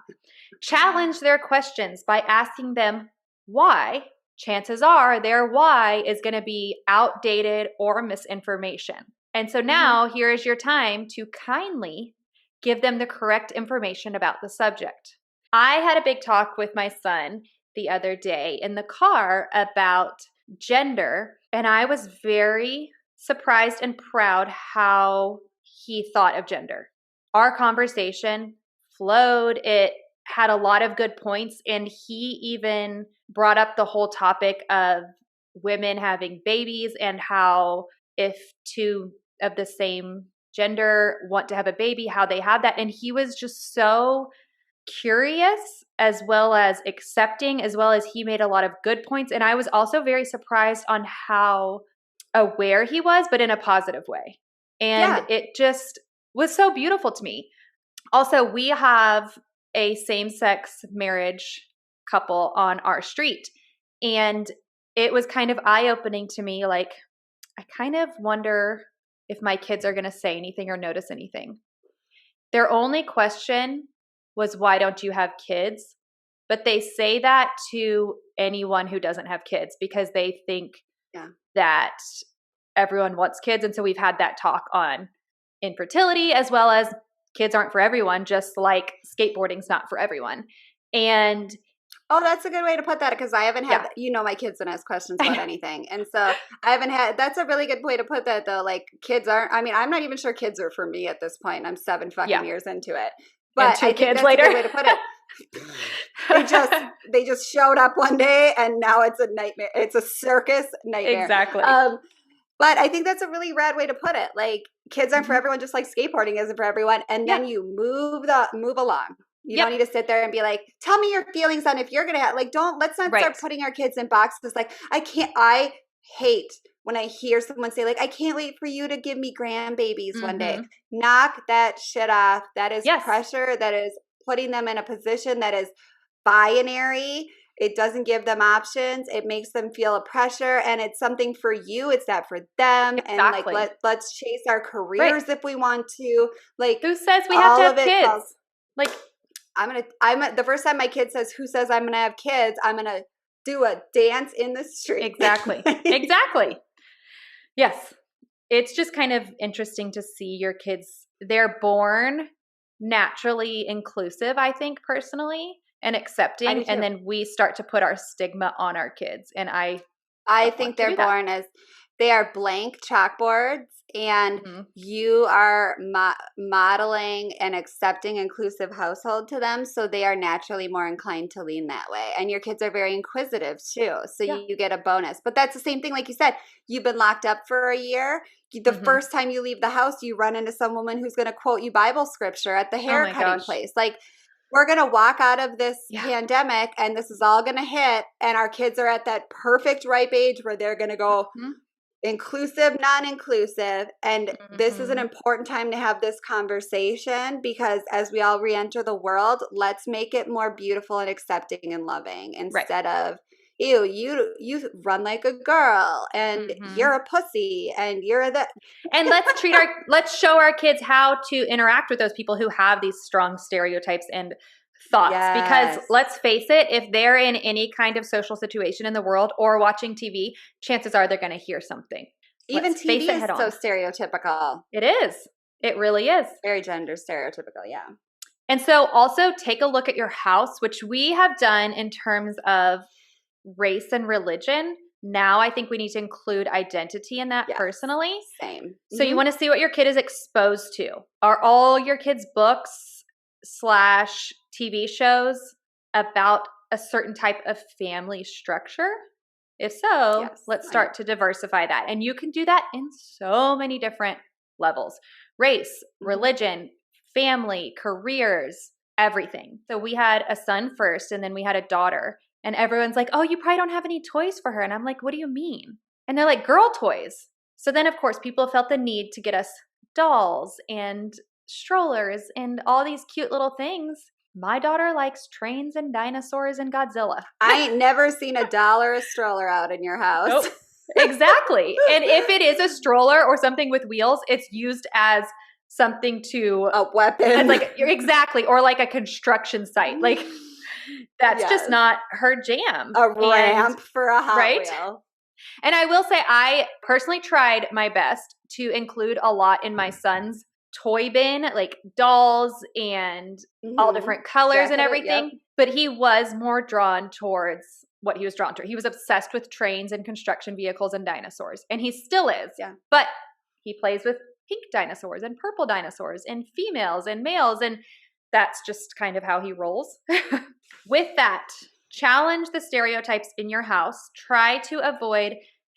challenge their questions by asking them why. Chances are their why is going to be outdated or misinformation. And so now here is your time to kindly give them the correct information about the subject. I had a big talk with my son the other day in the car about gender, and I was very surprised and proud how he thought of gender. Our conversation flowed. It had a lot of good points, and he even brought up the whole topic of women having babies and how if two of the same gender want to have a baby, how they have that. And he was just so curious as well as accepting, as well as he made a lot of good points. And I was also very surprised on how aware he was, but in a positive way. And it just was so beautiful to me. Also, we have a same-sex marriage couple on our street. And it was kind of eye-opening to me. Like, I kind of wonder if my kids are going to say anything or notice anything. Their only question was, why don't you have kids? But they say that to anyone who doesn't have kids because they think that everyone wants kids. And so we've had that talk on infertility, as well as kids aren't for everyone, just like skateboarding's not for everyone. And that's a good way to put that, because I haven't had, my kids don't ask questions about anything. And so I haven't had, that's a really good way to put that though. Like kids aren't, I mean, I'm not even sure kids are for me at this point. I'm 7 fucking years into it. But and 2 I think kids that's later. a good way to put it. They just showed up one day and now it's a nightmare. It's a circus nightmare. Exactly. But I think that's a really rad way to put it. Like kids aren't for everyone, just like skateboarding isn't for everyone. And then you move along. You don't need to sit there and be like, tell me your feelings on if you're going to have, like, let's not start putting our kids in boxes. Like, I hate when I hear someone say like, I can't wait for you to give me grandbabies one day. Knock that shit off. That is pressure. That is putting them in a position that is binary. It doesn't give them options. It makes them feel a pressure, and it's something for you. It's not for them. Exactly. And like, let's chase our careers if we want to. Like, who says we have to have kids? Like, the first time my kid says, who says I'm going to have kids? I'm going to do a dance in the street. Exactly. Exactly. Yes. It's just kind of interesting to see your kids. They're born naturally inclusive, I think, personally, and accepting. And then we start to put our stigma on our kids. And I think they're born as, they are blank chalkboards, and you are modeling an accepting, inclusive household to them. So they are naturally more inclined to lean that way. And your kids are very inquisitive too. So you get a bonus. But that's the same thing. Like you said, you've been locked up for a year. The first time you leave the house, you run into some woman who's going to quote you Bible scripture at the hair cutting place. Like, we're going to walk out of this pandemic and this is all going to hit. And our kids are at that perfect ripe age where they're going to go inclusive, non-inclusive. And this is an important time to have this conversation, because as we all re-enter the world, let's make it more beautiful and accepting and loving instead of, ew, you run like a girl and you're a pussy and you're the. And let's show our kids how to interact with those people who have these strong stereotypes and thoughts. Because let's face it, if they're in any kind of social situation in the world or watching TV, chances are they're going to hear something. Even TV is so stereotypical. It is. It really is. Very gender stereotypical, yeah. And so also take a look at your house, which we have done in terms of race and religion. Now I think we need to include identity in that personally. Same. So you want to see what your kid is exposed to. Are all your kids' books / TV shows about a certain type of family structure? If so, let's start to diversify that. And you can do that in so many different levels: race, religion, family, careers, everything. So we had a son first, and then we had a daughter. And everyone's like, oh, you probably don't have any toys for her. And I'm like, what do you mean? And they're like, girl toys. So then, of course, people felt the need to get us dolls and strollers and all these cute little things. My daughter likes trains and dinosaurs and Godzilla. I ain't never seen a doll or a stroller out in your house. Nope. Exactly. And if it is a stroller or something with wheels, it's used as something to a weapon. Exactly. Or like a construction site. Like, that's just not her jam. A ramp for a Hot Wheel. And I will say, I personally tried my best to include a lot in my son's toy bin, like dolls and all different colors and everything. But he was more drawn towards what he was drawn to. He was obsessed with trains and construction vehicles and dinosaurs. And he still is. Yeah. But he plays with pink dinosaurs and purple dinosaurs and females and males. And that's just kind of how he rolls. With that, challenge the stereotypes in your house. Try to avoid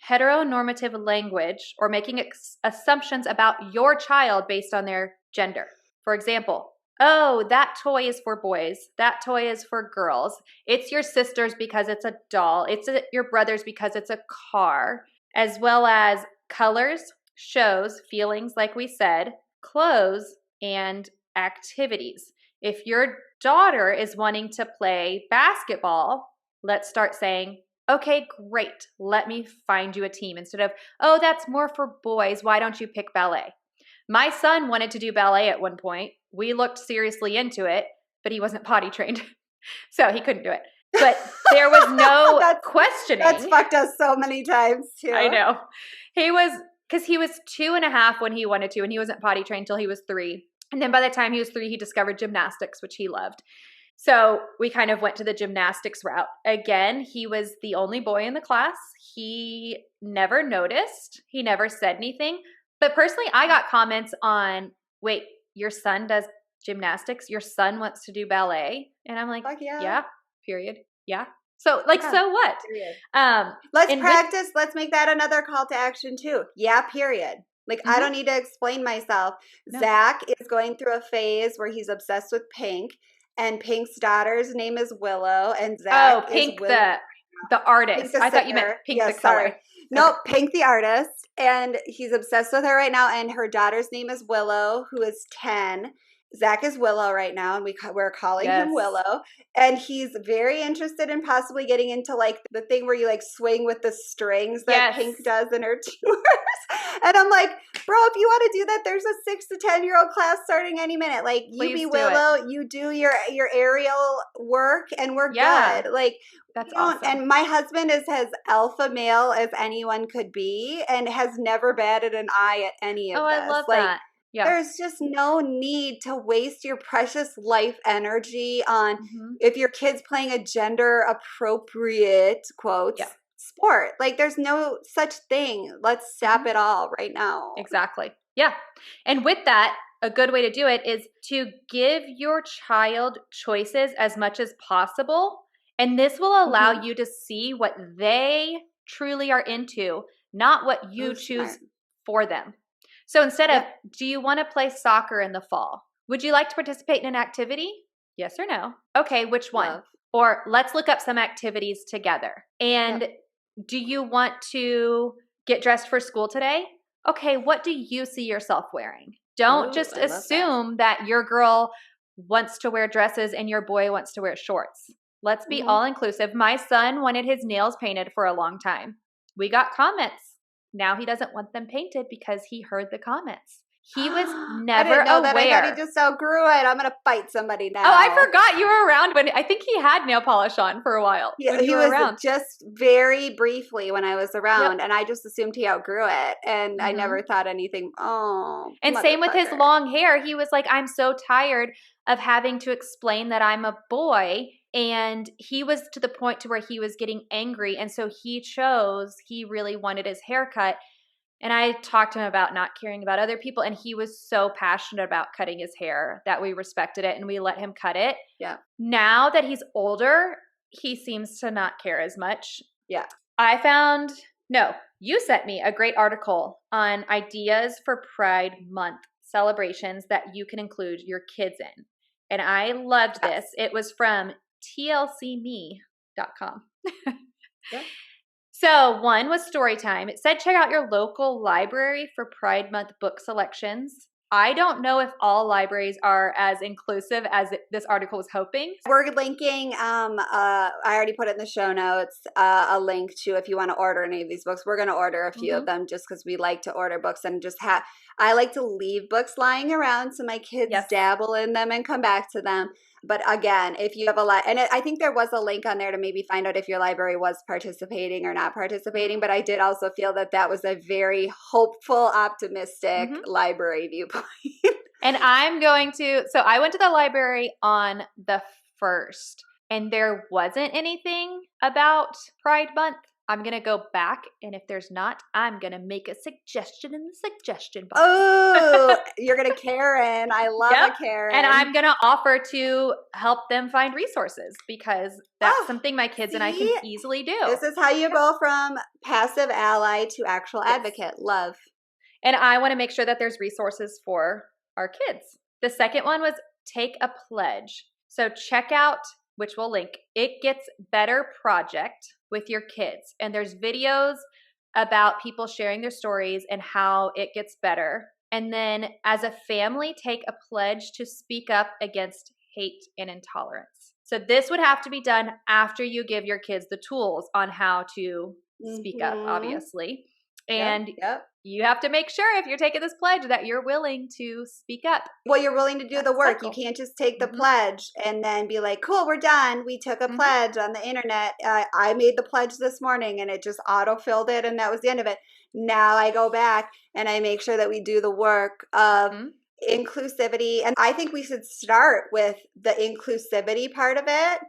heteronormative language or making assumptions about your child based on their gender. For example, oh, that toy is for boys. That toy is for girls. It's your sister's because it's a doll. It's your brother's because it's a car. As well as colors, shows, feelings, like we said, clothes, and activities. If your daughter is wanting to play basketball, let's start saying, okay, great. Let me find you a team instead of, oh, that's more for boys. Why don't you pick ballet? My son wanted to do ballet at one point. We looked seriously into it, but he wasn't potty trained. So he couldn't do it. But there was no questioning. That's fucked us so many times too. I know. Because he was 2.5 when he wanted to, and he wasn't potty trained until he was 3. And then by the time he was 3, he discovered gymnastics, which he loved. So we kind of went to the gymnastics route. Again, he was the only boy in the class. He never noticed. He never said anything. But personally, I got comments on, wait, your son does gymnastics? Your son wants to do ballet? And I'm like, fuck yeah. Yeah, period. Yeah. So so what? Period. Let's practice. Let's make that another call to action too. Yeah, period. Like, I don't need to explain myself. No. Zach is going through a phase where he's obsessed with Pink. And Pink's daughter's name is Willow, and Zach Pink, is Willow. The artist. Pink the I thought you meant Pink the color. Sorry. Nope, Pink the artist, and he's obsessed with her right now. And her daughter's name is Willow, who is 10. Zach is Willow right now, and we're calling him Willow. And he's very interested in possibly getting into like the thing where you like swing with the strings that Pink does in her tours. And I'm like, bro, if you want to do that, there's a 6 to 10-year-old class starting any minute. Like, you be Willow, you do your aerial work, and we're good. Like, that's awesome. And my husband is as alpha male as anyone could be, and has never batted an eye at any of this. I love that. Yeah. There's just no need to waste your precious life energy on if your kid's playing a gender appropriate quotes sport. Like, there's no such thing. Let's stop it all right now. Exactly. Yeah. And with that, a good way to do it is to give your child choices as much as possible. And this will allow you to see what they truly are into, not what you choose for them. So instead of, do you want to play soccer in the fall? Would you like to participate in an activity? Yes or no? Okay, which one? Love. Or let's look up some activities together. And do you want to get dressed for school today? Okay, what do you see yourself wearing? Don't just assume that your girl wants to wear dresses and your boy wants to wear shorts. Let's be all inclusive. My son wanted his nails painted for a long time. We got comments. Now he doesn't want them painted because he heard the comments. He was never I didn't know aware. That. I thought he just outgrew it. I'm going to fight somebody now. Oh, I forgot you were around when I think he had nail polish on for a while. Yeah, he was around. Just very briefly when I was around, and I just assumed he outgrew it, and I never thought anything. Oh, and same with his long hair. He was like, I'm so tired of having to explain that I'm a boy. And he was to the point to where he was getting angry. And so he really wanted his hair cut. And I talked to him about not caring about other people. And he was so passionate about cutting his hair that we respected it and we let him cut it. Yeah. Now that he's older, he seems to not care as much. Yeah. You sent me a great article on ideas for Pride Month celebrations that you can include your kids in. And I loved this. It was from tlcme.com. So one was story time. It said check out your local library for Pride Month book selections. I don't know if all libraries are as inclusive as this article was hoping. We're linking, I already put it in the show notes, a link to if you want to order any of these books. We're going to order a few of them just because we like to order books and I like to leave books lying around so my kids dabble in them and come back to them. But again, if you have I think there was a link on there to maybe find out if your library was participating or not participating. But I did also feel that was a very hopeful, optimistic library viewpoint. And so I went to the library on the 1st and there wasn't anything about Pride Month. I'm going to go back, and if there's not, I'm going to make a suggestion in the suggestion box. Oh, you're going to Karen. I love a Karen. And I'm going to offer to help them find resources because that's something my kids and I can easily do. This is how you go from passive ally to actual advocate. Love. And I want to make sure that there's resources for our kids. The second one was take a pledge. So check out, which we'll link, It Gets Better Project with your kids. And there's videos about people sharing their stories and how it gets better. And then as a family, take a pledge to speak up against hate and intolerance. So this would have to be done after you give your kids the tools on how to speak up, obviously. And Yep. you have to make sure if you're taking this pledge that you're willing to speak up. Well, you're willing to do the work. Cycle. You can't just take the pledge and then be like, cool, we're done. We took a pledge on the internet. I made the pledge this morning and it just auto-filled it and that was the end of it. Now I go back and I make sure that we do the work of inclusivity. And I think we should start with the inclusivity part of it.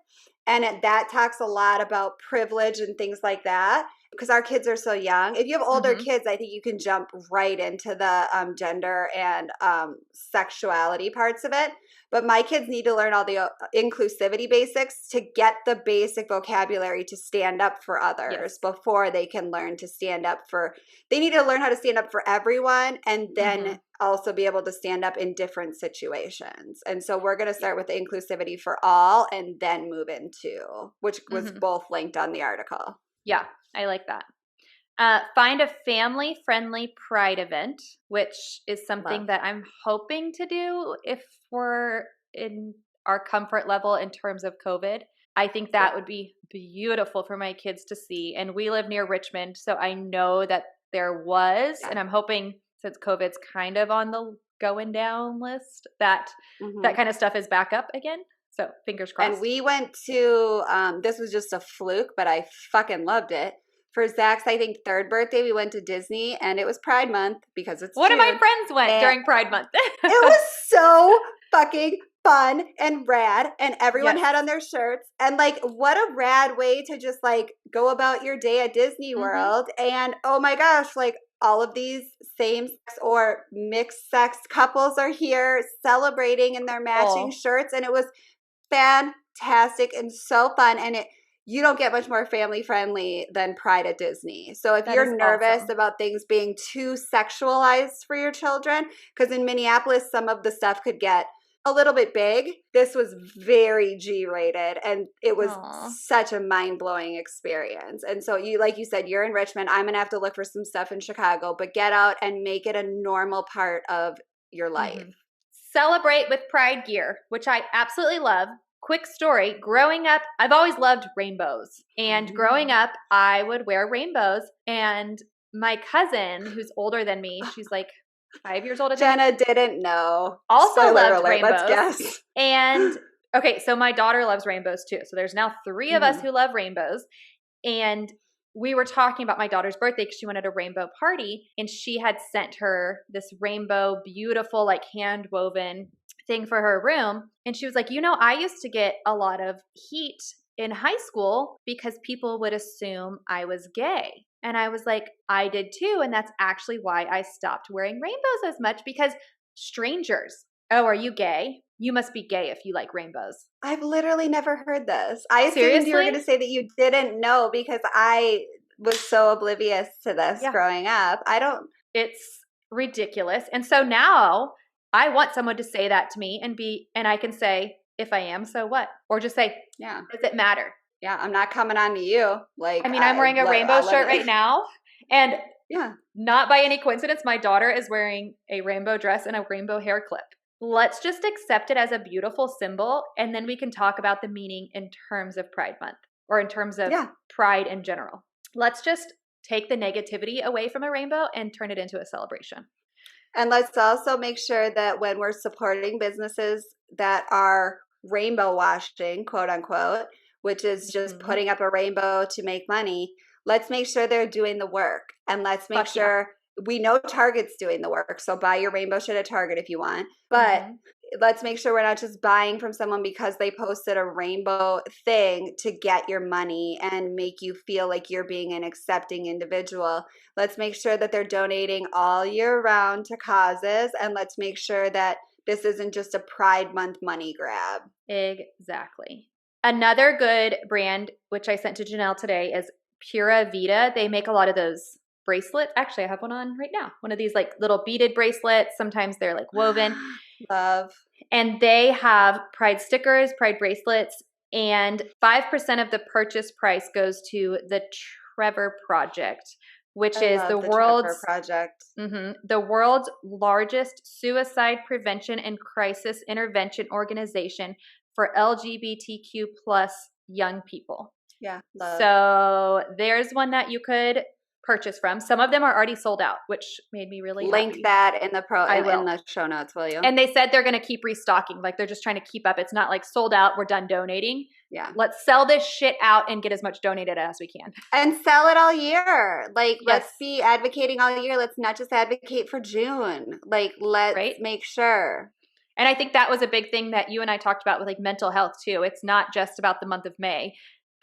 And that talks a lot about privilege and things like that. Because our kids are so young. If you have older kids, I think you can jump right into the gender and sexuality parts of it. But my kids need to learn all the inclusivity basics to get the basic vocabulary to stand up for others before they can learn to stand up for, they need to learn how to stand up for everyone and then also be able to stand up in different situations. And so we're going to start with the inclusivity for all and then move into, which was both linked on the article. Yeah, I like that. Find a family-friendly pride event, which is something that I'm hoping to do if we're in our comfort level in terms of COVID. I think that would be beautiful for my kids to see. And we live near Richmond, so I know that there was, and I'm hoping since COVID's kind of on the going down list, that that kind of stuff is back up again. So fingers crossed. And we went to, this was just a fluke, but I fucking loved it. For Zach's, I think, 3rd birthday, we went to Disney, and it was Pride Month because it's One June. of my friends went during Pride Month. It was so fucking fun and rad, and everyone had on their shirts. And, like, what a rad way to just, like, go about your day at Disney World. And, oh my gosh, like, all of these same-sex or mixed-sex couples are here celebrating in their matching shirts, and it was fantastic and so fun. And you don't get much more family friendly than Pride at Disney. So if you're nervous about things being too sexualized for your children, because in Minneapolis, some of the stuff could get a little bit big. This was very G-rated, and it was such a mind-blowing experience. And so you, like you said, you're in Richmond. I'm going to have to look for some stuff in Chicago, but get out and make it a normal part of your life. Celebrate with pride gear, which I absolutely love. Quick story, growing up, I've always loved rainbows. And growing up, I would wear rainbows. And my cousin, who's older than me, she's like 5 years older than me. Jenna didn't know. Also Spoiler loved alert, rainbows. Let's guess. And okay, so my daughter loves rainbows too. So there's now 3 of us who love rainbows. And we were talking about my daughter's birthday because she wanted a rainbow party. And she had sent her this rainbow, beautiful, like hand woven thing for her room. And she was like, you know, I used to get a lot of heat in high school because people would assume I was gay. And I was like, I did too. And that's actually why I stopped wearing rainbows as much, because strangers, oh, are you gay? You must be gay if you like rainbows. I've literally never heard this. I assumed Seriously? you were going to say that you didn't know because I was so oblivious to this growing up. It's ridiculous. And so now I want someone to say that to me and I can say, if I am, so what? Or just say, does it matter? Yeah, I'm not coming on to you. Like, I mean, I'm wearing a rainbow shirt right now, and not by any coincidence, my daughter is wearing a rainbow dress and a rainbow hair clip. Let's just accept it as a beautiful symbol, and then we can talk about the meaning in terms of Pride Month or in terms of pride in general. Let's just take the negativity away from a rainbow and turn it into a celebration. And let's also make sure that when we're supporting businesses that are rainbow washing, quote unquote, which is just putting up a rainbow to make money, let's make sure they're doing the work. And let's make sure we know Target's doing the work. So buy your rainbow shit at Target if you want. But let's make sure we're not just buying from someone because they posted a rainbow thing to get your money and make you feel like you're being an accepting individual. Let's make sure that they're donating all year round to causes, and let's make sure that this isn't just a Pride Month money grab. Exactly. Another good brand, which I sent to Janelle today, is Pura Vida. They make a lot of those bracelets. Actually, I have one on right now. One of these like little beaded bracelets. Sometimes they're like woven. Love. And they have Pride stickers, Pride bracelets, and 5% of the purchase price goes to the Trevor Project, which I is love the the Trevor world's Project. the world's largest suicide prevention and crisis intervention organization for LGBTQ plus young people. Yeah, love. So there's one that you could purchase from. Some of them are already sold out, which made me really Link happy. that in the I will. in the show notes, will you? And they said they're going to keep restocking. Like they're just trying to keep up. It's not like sold out, we're done donating. Yeah. Let's sell this shit out and get as much donated as we can. And sell it all year. Like, Yes. let's be advocating all year. Let's not just advocate for June. Like, let's Right? make sure. And I think that was a big thing that you and I talked about with like mental health too. It's not just about the month of May.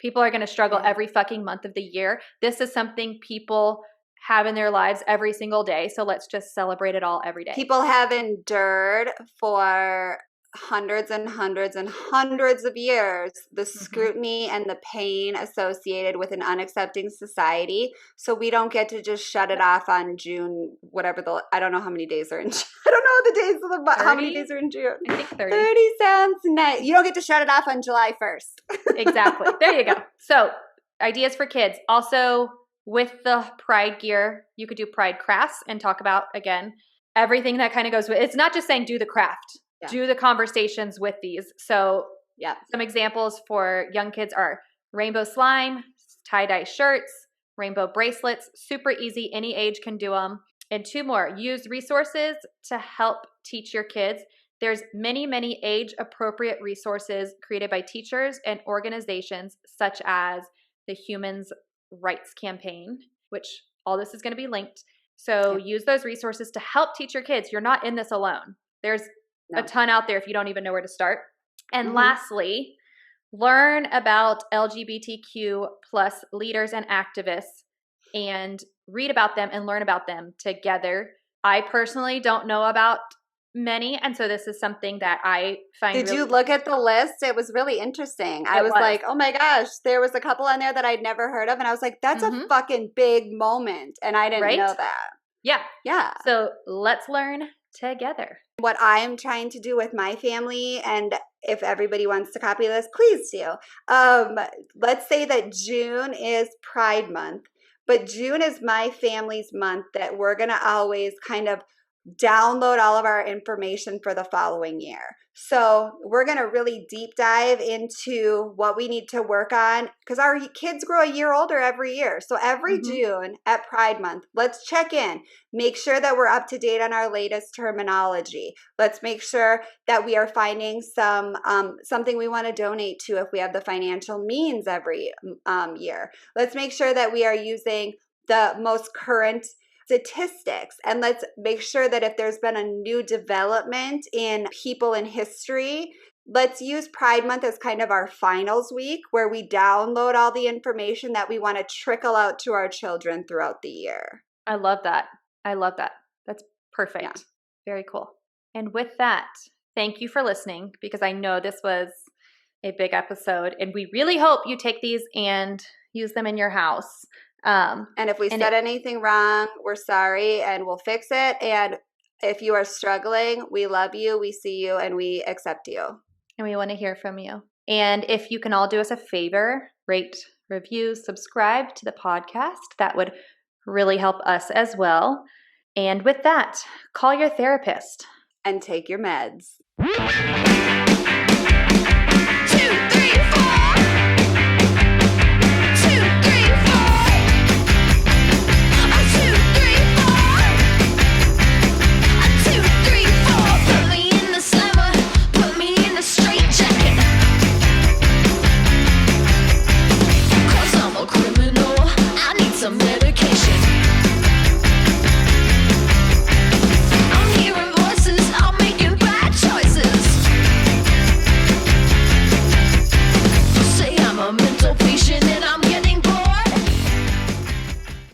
People are going to struggle every fucking month of the year. This is something people have in their lives every single day. So let's just celebrate it all every day. People have endured for hundreds and hundreds and hundreds of years the scrutiny and the pain associated with an unaccepting society. So we don't get to just shut it off on June, whatever I don't know how many days are in June. I don't know the days of the how many days are in June. I think 30. 30 sounds nice. You don't get to shut it off on July 1st. Exactly. There you go. So ideas for kids. Also with the pride gear, you could do pride crafts and talk about, again, everything that kind of goes with it. It's not just saying do the craft. Yeah. Do the conversations with these. So some examples for young kids are rainbow slime, tie-dye shirts, rainbow bracelets, super easy. Any age can do them. And 2 more, use resources to help teach your kids. There's many, many age-appropriate resources created by teachers and organizations such as the Human Rights Campaign, which all this is going to be linked. So use those resources to help teach your kids. You're not in this alone. There's a ton out there if you don't even know where to start. And lastly, learn about LGBTQ plus leaders and activists and read about them and learn about them together. I personally don't know about many, and so this is something that I find Did you look at the list? It was really interesting. I was like, oh my gosh, there was a couple on there that I'd never heard of, and I was like, that's a fucking big moment, and I didn't know that. Yeah. So let's learn together. What I'm trying to do with my family, and if everybody wants to copy this, please do. Let's say that June is Pride Month, but June is my family's month that we're going to always kind of download all of our information for the following year. So we're going to really deep dive into what we need to work on because our kids grow a year older every year. So every June at Pride Month, let's check in, make sure that we're up to date on our latest terminology. Let's make sure that we are finding something we want to donate to if we have the financial means every year. Let's make sure that we are using the most current statistics, and let's make sure that if there's been a new development in people in history, let's use Pride Month as kind of our finals week where we download all the information that we want to trickle out to our children throughout the year. I love that. That's perfect. Yeah. Very cool. And with that, thank you for listening because I know this was a big episode and we really hope you take these and use them in your house. And if we said anything wrong, we're sorry and we'll fix it. And if you are struggling, we love you, we see you, and we accept you. And we want to hear from you. And if you can all do us a favor, rate, review, subscribe to the podcast, that would really help us as well. And with that, call your therapist. And take your meds.